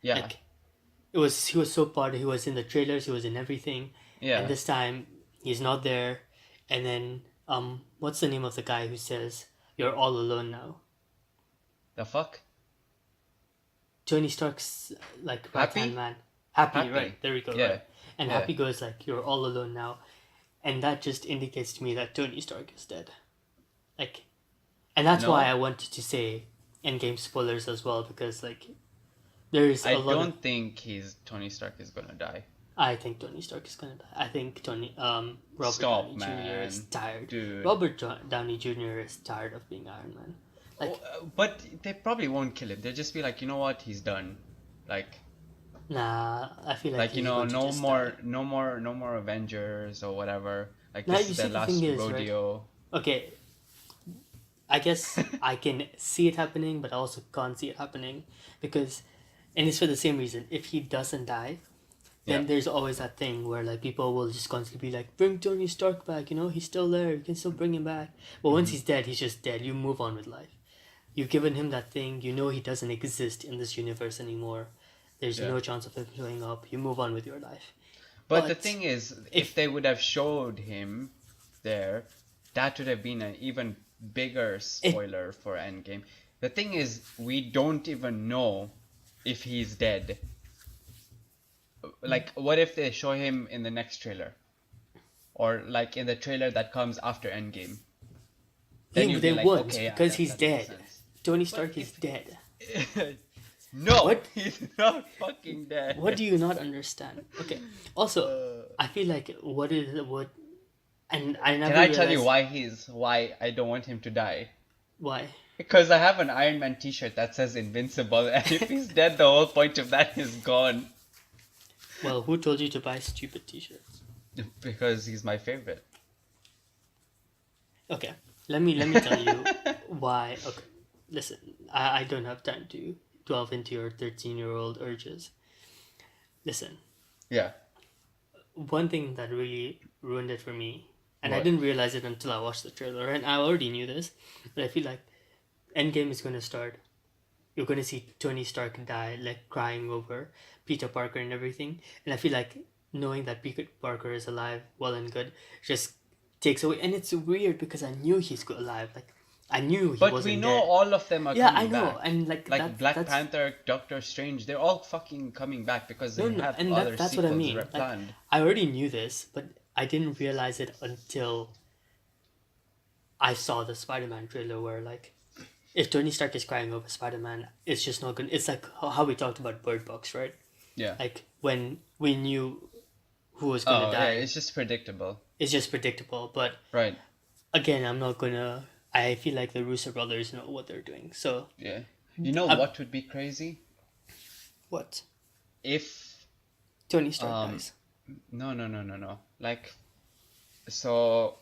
Yeah. Like, he was so part. He was in the trailers. He was in everything. Yeah. And this time he's not there. And then what's the name of the guy who says you're all alone now? The fuck? Tony Stark's like right Happy? hand man. Happy, Happy. right? There we go. Yeah. Right. And Yeah. Happy goes like you're all alone now, and that just indicates to me that Tony Stark is dead. Like, and that's No. why I wanted to say Endgame spoilers as well because like there's I a lot of. don't think Tony Stark is gonna die. I think Tony Stark is gonna die. I think Robert Stop, Downey Jr. is man. tired. Dude. Robert Downey Jr. is tired of being Iron Man. Like, But they probably won't kill him. They'll just be like, you know what, he's done. Like, nah, I feel like he's you know, going to no just more, die. no more, no more Avengers or whatever. Like, Nah, this you is see their the last thing is, right? rodeo. Okay, I guess I can see it happening, but I also can't see it happening because, and it's for the same reason. If he doesn't die, then Yeah. there's always that thing where like people will just constantly be like, bring Tony Stark back. You know, he's still there. You can still bring him back. But once he's dead, he's just dead. You move on with life. You've given him that thing. You know he doesn't exist in this universe anymore. There's Yeah. no chance of him showing up. You move on with your life. But the thing is, if if- they would have showed him there, that would have been an even bigger spoiler for Endgame. The thing is, we don't even know if he's dead. Like, what if they show him in the next trailer? Or, like, in the trailer that comes after Endgame? Then you'd be they like, won't okay, yeah, because that- he's that makes dead. sense. Tony Stark is dead. No, What? he's not fucking dead. What do you not understand? Okay. Also, I feel like and I never Can I tell you realized- why I don't want him to die? why. Because I have an Iron Man t-shirt that says Invincible, and if he's dead, the whole point of that is gone. Well, who told you to buy stupid T-shirts? Because he's my favorite. Okay, let me tell you why. Okay, listen, I don't have time to delve into your 13-year-old urges. Listen, Yeah. one thing that really ruined it for me, and I What? didn't realize it until I watched the trailer, and I already knew this, but I feel like Endgame is gonna start. You're gonna see Tony Stark die, like crying over Peter Parker and everything. And I feel like knowing that Peter Parker is alive, well and good, just takes away. And it's weird because I knew he's alive. Like I knew he But we wasn't know dead. all of them are Yeah, I coming know, back. and like Like Black that's Panther, Doctor Strange, they're all fucking coming back because no they no, have and other that's what I sequels mean. Like planned. I already knew this, but I didn't realize it until I saw the Spider-Man trailer, where like if Tony Stark is crying over Spider-Man, it's just not gonna. It's like how we talked about Bird Box, right? Yeah. Like when we knew who was gonna Oh, yeah, die, it's just predictable. it's just predictable. But Right. again, I'm not gonna. I feel like the Russo brothers know what they're doing. So, Yeah. You know uh, what would be crazy? what? If Tony Stark um dies. no. Like, so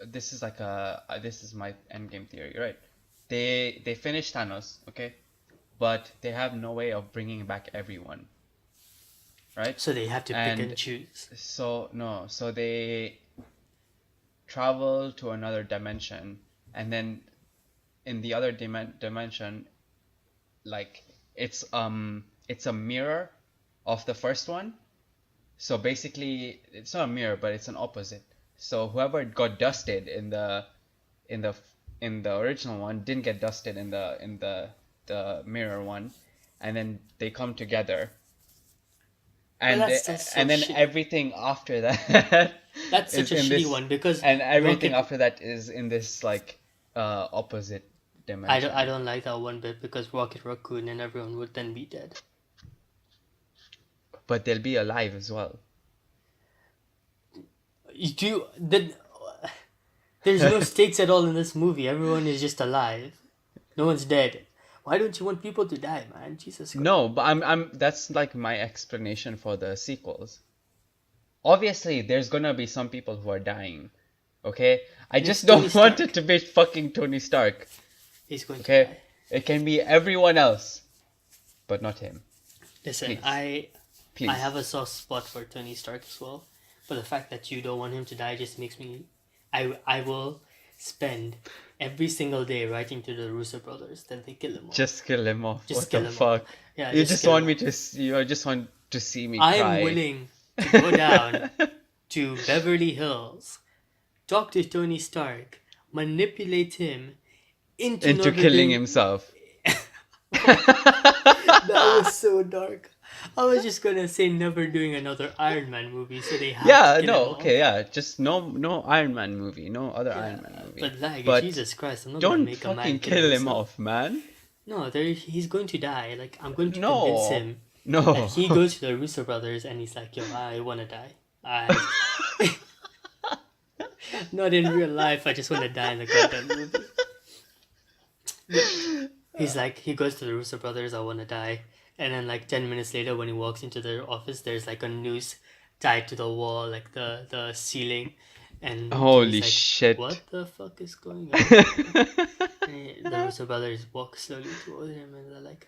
this is like this is my endgame theory, right? They finished Thanos, okay? But they have no way of bringing back everyone, right? So they have to pick and And choose. so no, so they travel to another dimension, and then in the other dimension, like it's a mirror of the first one. So basically, it's not a mirror, but it's an opposite. So whoever got dusted in the in the original one didn't get dusted in the mirror one, and then they come together, But and that's still so and then shitty. everything after that That's such is a in shitty this, one because and everything Rocket. after that is in this like opposite I dimension. don't like that one bit because Rocket Raccoon and everyone would then be dead. But they'll be alive as well. You do the. There's no stakes at all in this movie. Everyone is just alive. No one's dead. Why don't you want people to die, man? Jesus Christ. No, but I'm that's like my explanation for the sequels. Obviously, there's gonna be some people who are dying. Okay? I And it's just Tony don't want Stark. it to be fucking Tony Stark. He's going to Okay? die. It can be everyone else, but not him. Listen, Please. I Please. have a soft spot for Tony Stark as well. But the fact that you don't want him to die just makes me. I will spend every single day writing to the Russo brothers that they kill him off. Just kill him off. Just What the kill him off. fuck? Yeah, You just just kill him want me off. to you just want to see me I am cry. willing to go down to Beverly Hills, talk to Tony Stark, manipulate him into Into never killing doing. himself. That was so dark. I was just gonna say never doing another Iron Man movie, so they have to Yeah, kill him no, off. okay, yeah. Just no Iron Man movie, no other Yeah, Iron Man movie. but like But Jesus Christ, I'm not gonna don't make a man fucking kill kill him himself. off, man. No, he's going to die. Like I'm going to convince No. him that No. he goes to the Russo brothers and he's like, "Yo, I wanna die. I not in real life. I just wanna die in the goddamn movie." He's like, he goes to the Russo brothers. I wanna die, and then like 10 minutes later, when he walks into their office, there's like a noose tied to the wall, like the ceiling, and Holy Tony's like, shit. "What the fuck is going on here?" And the Russo brothers walk slowly toward him, and they're like,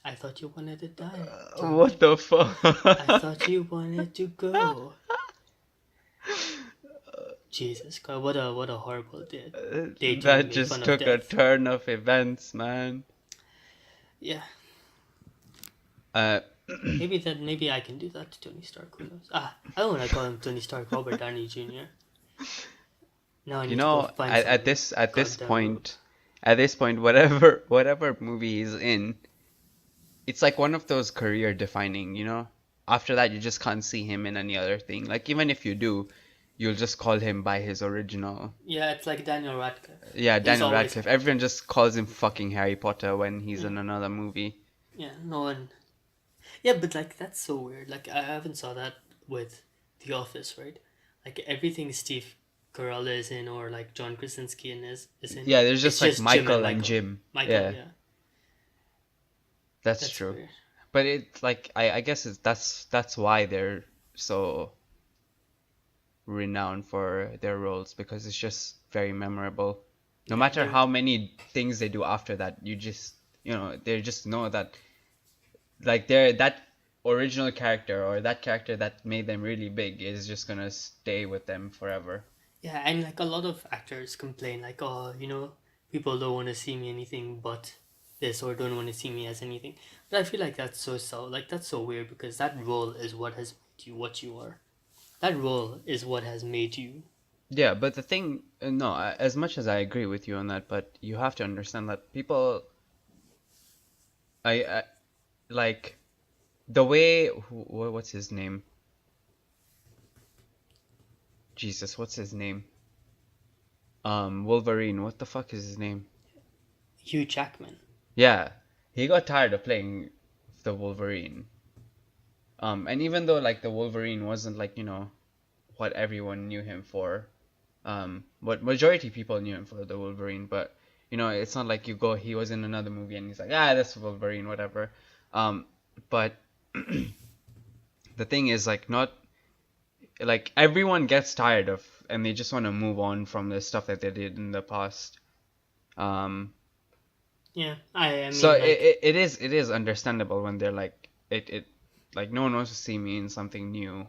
"I thought you wanted to die, Tony. What the fuck? I thought you wanted to go." Jesus Christ, what a horrible day to That make just fun of took a death. turn of events, man. Yeah, Uh, maybe I can do that to Tony Stark. Who knows? I don't want to call him Tony Stark. Robert Downey Jr. Now I you need to go know, find at, some at this at this goddamn rope. point, at this point, whatever movie he's in, it's like one of those career defining, you know? After that, you just can't see him in any other thing. Like, even if you do, you'll just call him by his original. Yeah, it's like Daniel Radcliffe. Yeah, He's Daniel always Radcliffe. Everyone just calls him fucking Harry Potter when he's yeah, in another movie. yeah. No one. Yeah, but like that's so weird. Like I haven't saw that with The Office, right? Like everything Steve Carell is in, or like John Krasinski is in. Yeah, there's It's just like just Jim and Michael and Michael. Jim. Michael, Yeah, yeah. that's That's true. weird. But it's like I guess that's why they're so renowned for their roles, because it's just very memorable. No Yeah, matter how many things they do after that, you just they just know that like they're that original character or that character that made them really big is just gonna stay with them forever. yeah, and like a lot of actors complain, like, oh, people don't want to see me anything but this, or don't want to see me as anything. But I feel like that's so weird, because that role is what has made you what you are. That role is what has made you. Yeah, but the thing, no, as much as I agree with you on that, but you have to understand that people, I like the way, what's his name? Jesus, what's his name? Wolverine. What the fuck is his name? Hugh Jackman. Yeah, he got tired of playing the Wolverine. And even though like the Wolverine wasn't like, what everyone knew him for, what majority people knew him for, the Wolverine, but it's not like he was in another movie and he's like, that's Wolverine, whatever. Um, but the thing is like not like everyone gets tired of and they just want to move on from the stuff that they did in the past. Um, Yeah, I so mean, like, it is understandable when they're like it like no one wants to see me in something new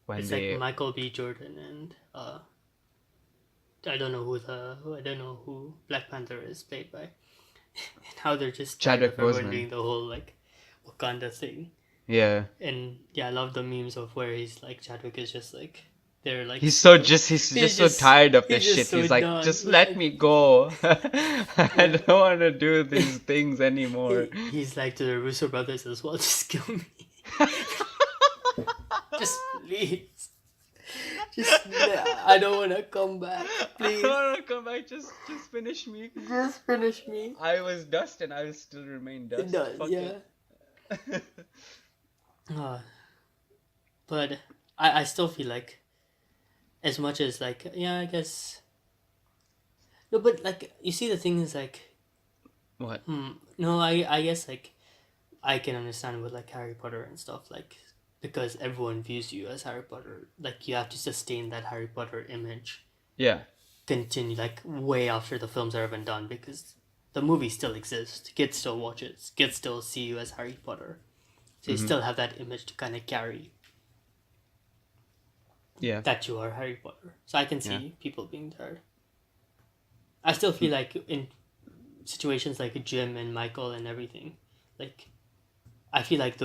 when it's like they Michael B. Jordan and I don't know who Black Panther is played by, and how they're just tired Chadwick of everyone Boseman. doing the whole like Wakanda thing. Yeah. And yeah, I love the memes of where he's like, Chadwick is just like, they're like super. He's just so tired of this He's just shit. so He's like, done. just let Like, me go. I yeah. don't want to do these things anymore. He's like to the Russo brothers as well. Just kill me. Just please. Just I don't want to come back. I Please, don't want to come back. Just finish me. just finish me. I was dust and I will still remain It dust. does, Fuck yeah. it. Uh, but I still feel like, as much as like, yeah, I guess, no, but like, you see, the thing is like, What? no, I guess like, I can understand with like Harry Potter and stuff, like, because everyone views you as Harry Potter, like you have to sustain that Harry Potter image, Yeah. continue like way after the films are even done, because the movie still exists, kids still watch it, kids still see you as Harry Potter, so you Mm-hmm. still have that image to kind of carry Yeah. that you are Harry Potter. So I can Yeah. see people being tired. I still feel like in situations like Jim and Michael and everything, like I feel like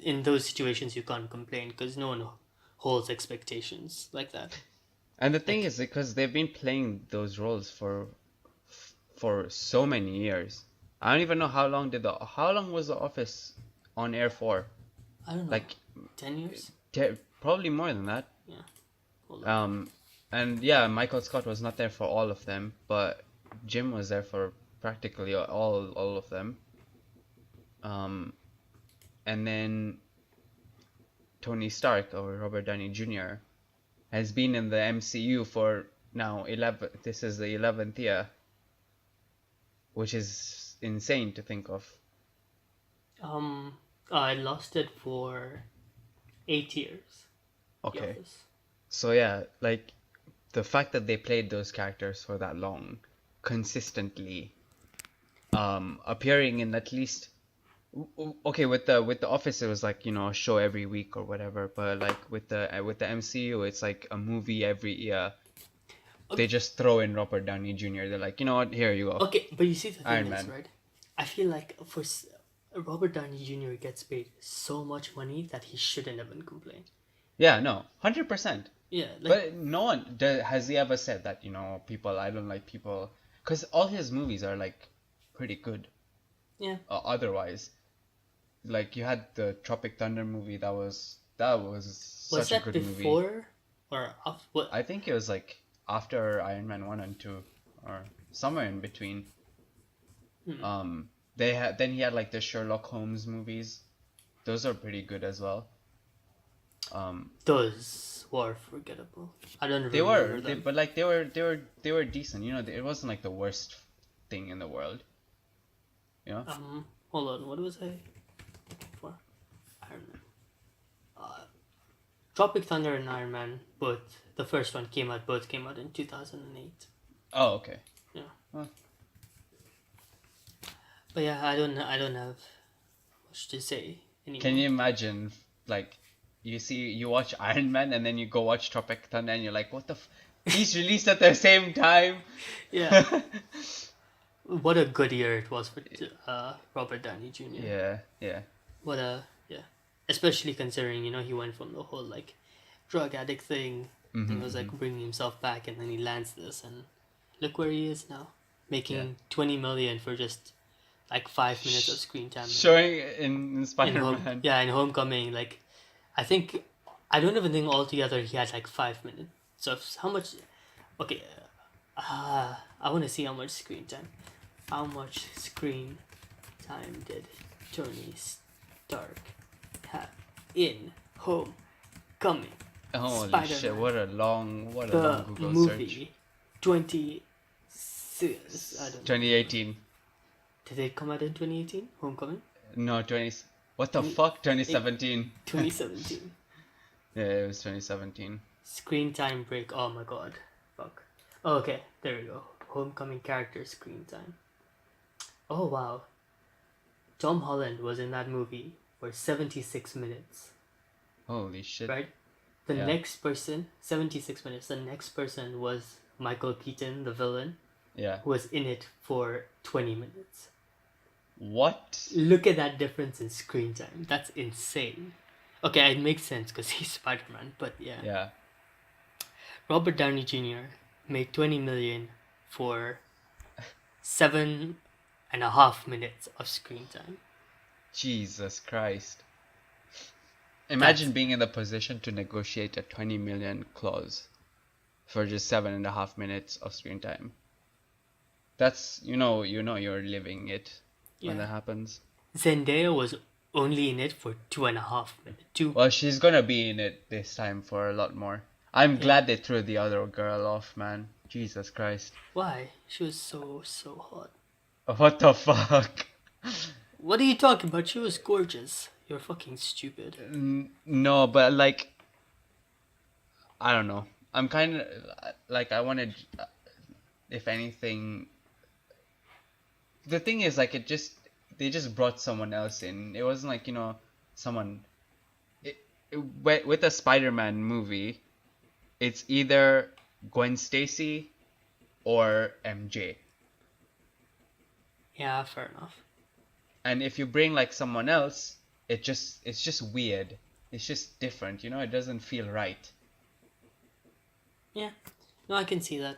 in those situations you can't complain, because no one holds expectations like that. And the thing Like, is, because they've been playing those roles for so many years. I don't even know how long was The Office on air for? I don't know, Like 10 years. probably more than that. Yeah, hold on. Um, and yeah, Michael Scott was not there for all of them, but Jim was there for practically all of them. Um, and then Tony Stark or Robert Downey Jr. has been in the MCU for now 11. This is the 11th year, which is insane to think of. Um, I lost it for 8 years. The Okay, Office. so yeah, like the fact that they played those characters for that long, consistently, appearing in at least okay with the Office it was like a show every week or whatever, but like with the MCU it's like a movie every year. They just throw in Robert Downey Jr. They're like, you know what, here you go, Okay, but you see, the thing Iron is, Man. right? I feel like Robert Downey Jr. gets paid so much money that he shouldn't even complain. Yeah, no, 100%. Yeah, like, But no one has he ever said that people I don't like people because all his movies are like pretty good. yeah. Otherwise, like you had the Tropic Thunder movie that was Was such a that good movie. before or after? What? I think it was like after Iron Man 1 and 2 or somewhere in between. They had then he had like the Sherlock Holmes movies. Those are pretty good as well. Those were forgettable. I don't They remember were them. but like they were decent. It wasn't like the worst thing in the world. You know? Hold on. What was I looking for? Iron Man. Tropic Thunder and Iron Man. The first one came out. Both came out in 2008. Oh, okay. Yeah. Huh. But yeah, I don't have much to say Can anymore. you imagine like you watch Iron Man and then you go watch Tropic Thunder and you're like, what the each released at the same time. Yeah. What a good year it was for Robert Downey Jr. Yeah, yeah. What a yeah, especially considering he went from the whole like drug addict thing and was like bringing himself back, and then he lands this, and look where he is now, Yeah. making 20 million for just like 5 minutes of screen time Showing in in Spider-Man. in Homecoming. Like I don't even think altogether he had like 5 minutes. So how much? Okay, I want to see how much screen time. How much screen time did Tony Stark have in Homecoming? Holy shit! Spider-Man, What a long the Google search. movie, 26. I don't know. 2018. Did it come out in 2018? Homecoming? No, 20. What the 20 fuck? 2017. 2017. Yeah, it was 2017. Screen time break. Oh my god. Fuck. Oh, okay, there we go. Homecoming character screen time. Oh wow. Tom Holland was in that movie for 76 minutes. Holy shit. Right? The Yeah. next person, 76 minutes. The next person was Michael Keaton, the villain, Yeah. who was in it for 20 minutes. What? Look at that difference in screen time. That's insane. Okay, it makes sense because he's Spider-Man, but yeah. Yeah. Robert Downey Jr. made 20 million for 7.5 minutes of screen time. Jesus Christ. Imagine being in the position to negotiate a 20 million clause for just 7.5 minutes of screen time. That's you're living it when Yeah. that happens. Zendaya was only in it for 2.5 minutes. Well, she's gonna be in it this time for a lot more. I'm glad they threw the other girl off, man. Jesus Christ. Why? She was so hot. What the fuck? What are you talking about? She was gorgeous. You're fucking stupid. No, but like, I don't know. I'm kind of like I wanted, if anything. The thing is, like, they just brought someone else in. It wasn't like someone. With a Spider-Man movie, it's either Gwen Stacy or MJ. Yeah, fair enough. And if you bring like someone else, it's just weird. It's just different, it doesn't feel right. Yeah. No, I can see that.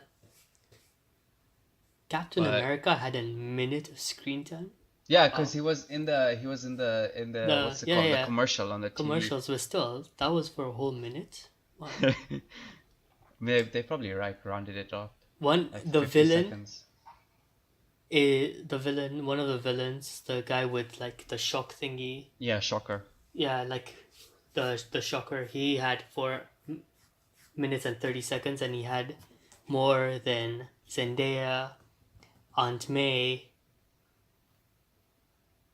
Captain But- America had a minute of screen time. Yeah, because he was in the what's it called? yeah. The commercial on the TV. Commercials, but still, that was for a whole minute. Wow. They probably rounded it off. One, Like the 50 villain, seconds. one of the villains, the guy with like the shock thingy. Yeah, shocker. Yeah, like the shocker. He had 4 minutes and 30 seconds, and he had more than Zendaya, Aunt May,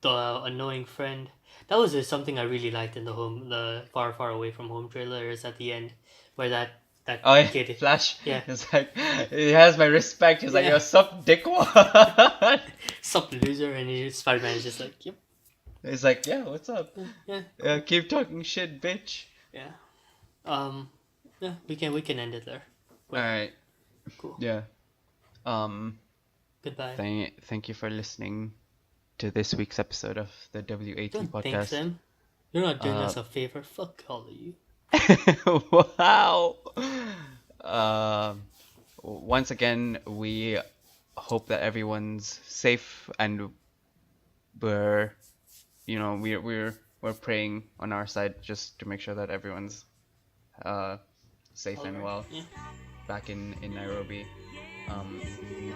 the annoying friend. That was something I really liked in the Far Far Away From Home trailer. Is at the end where that Oh, yeah, kid. Flash. Yeah. It's like he has my respect. He's like, Yeah. yo, sup, dickwad. Sup loser, and Spider-Man is just like, yep, He's like, yeah, what's up? yeah, Keep talking shit, bitch. yeah. Yeah, we can end it there. All right. Cool. Yeah. Goodbye. Thank you for listening to this week's episode of the WAT Don't thank podcast. them. You're not doing us a favor. Fuck all of you. Wow. Once again, we hope that everyone's safe, and we're praying on our side just to make sure that everyone's safe and well Yeah. back in Nairobi.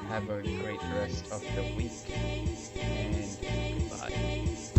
Have a great rest of the week, and goodbye.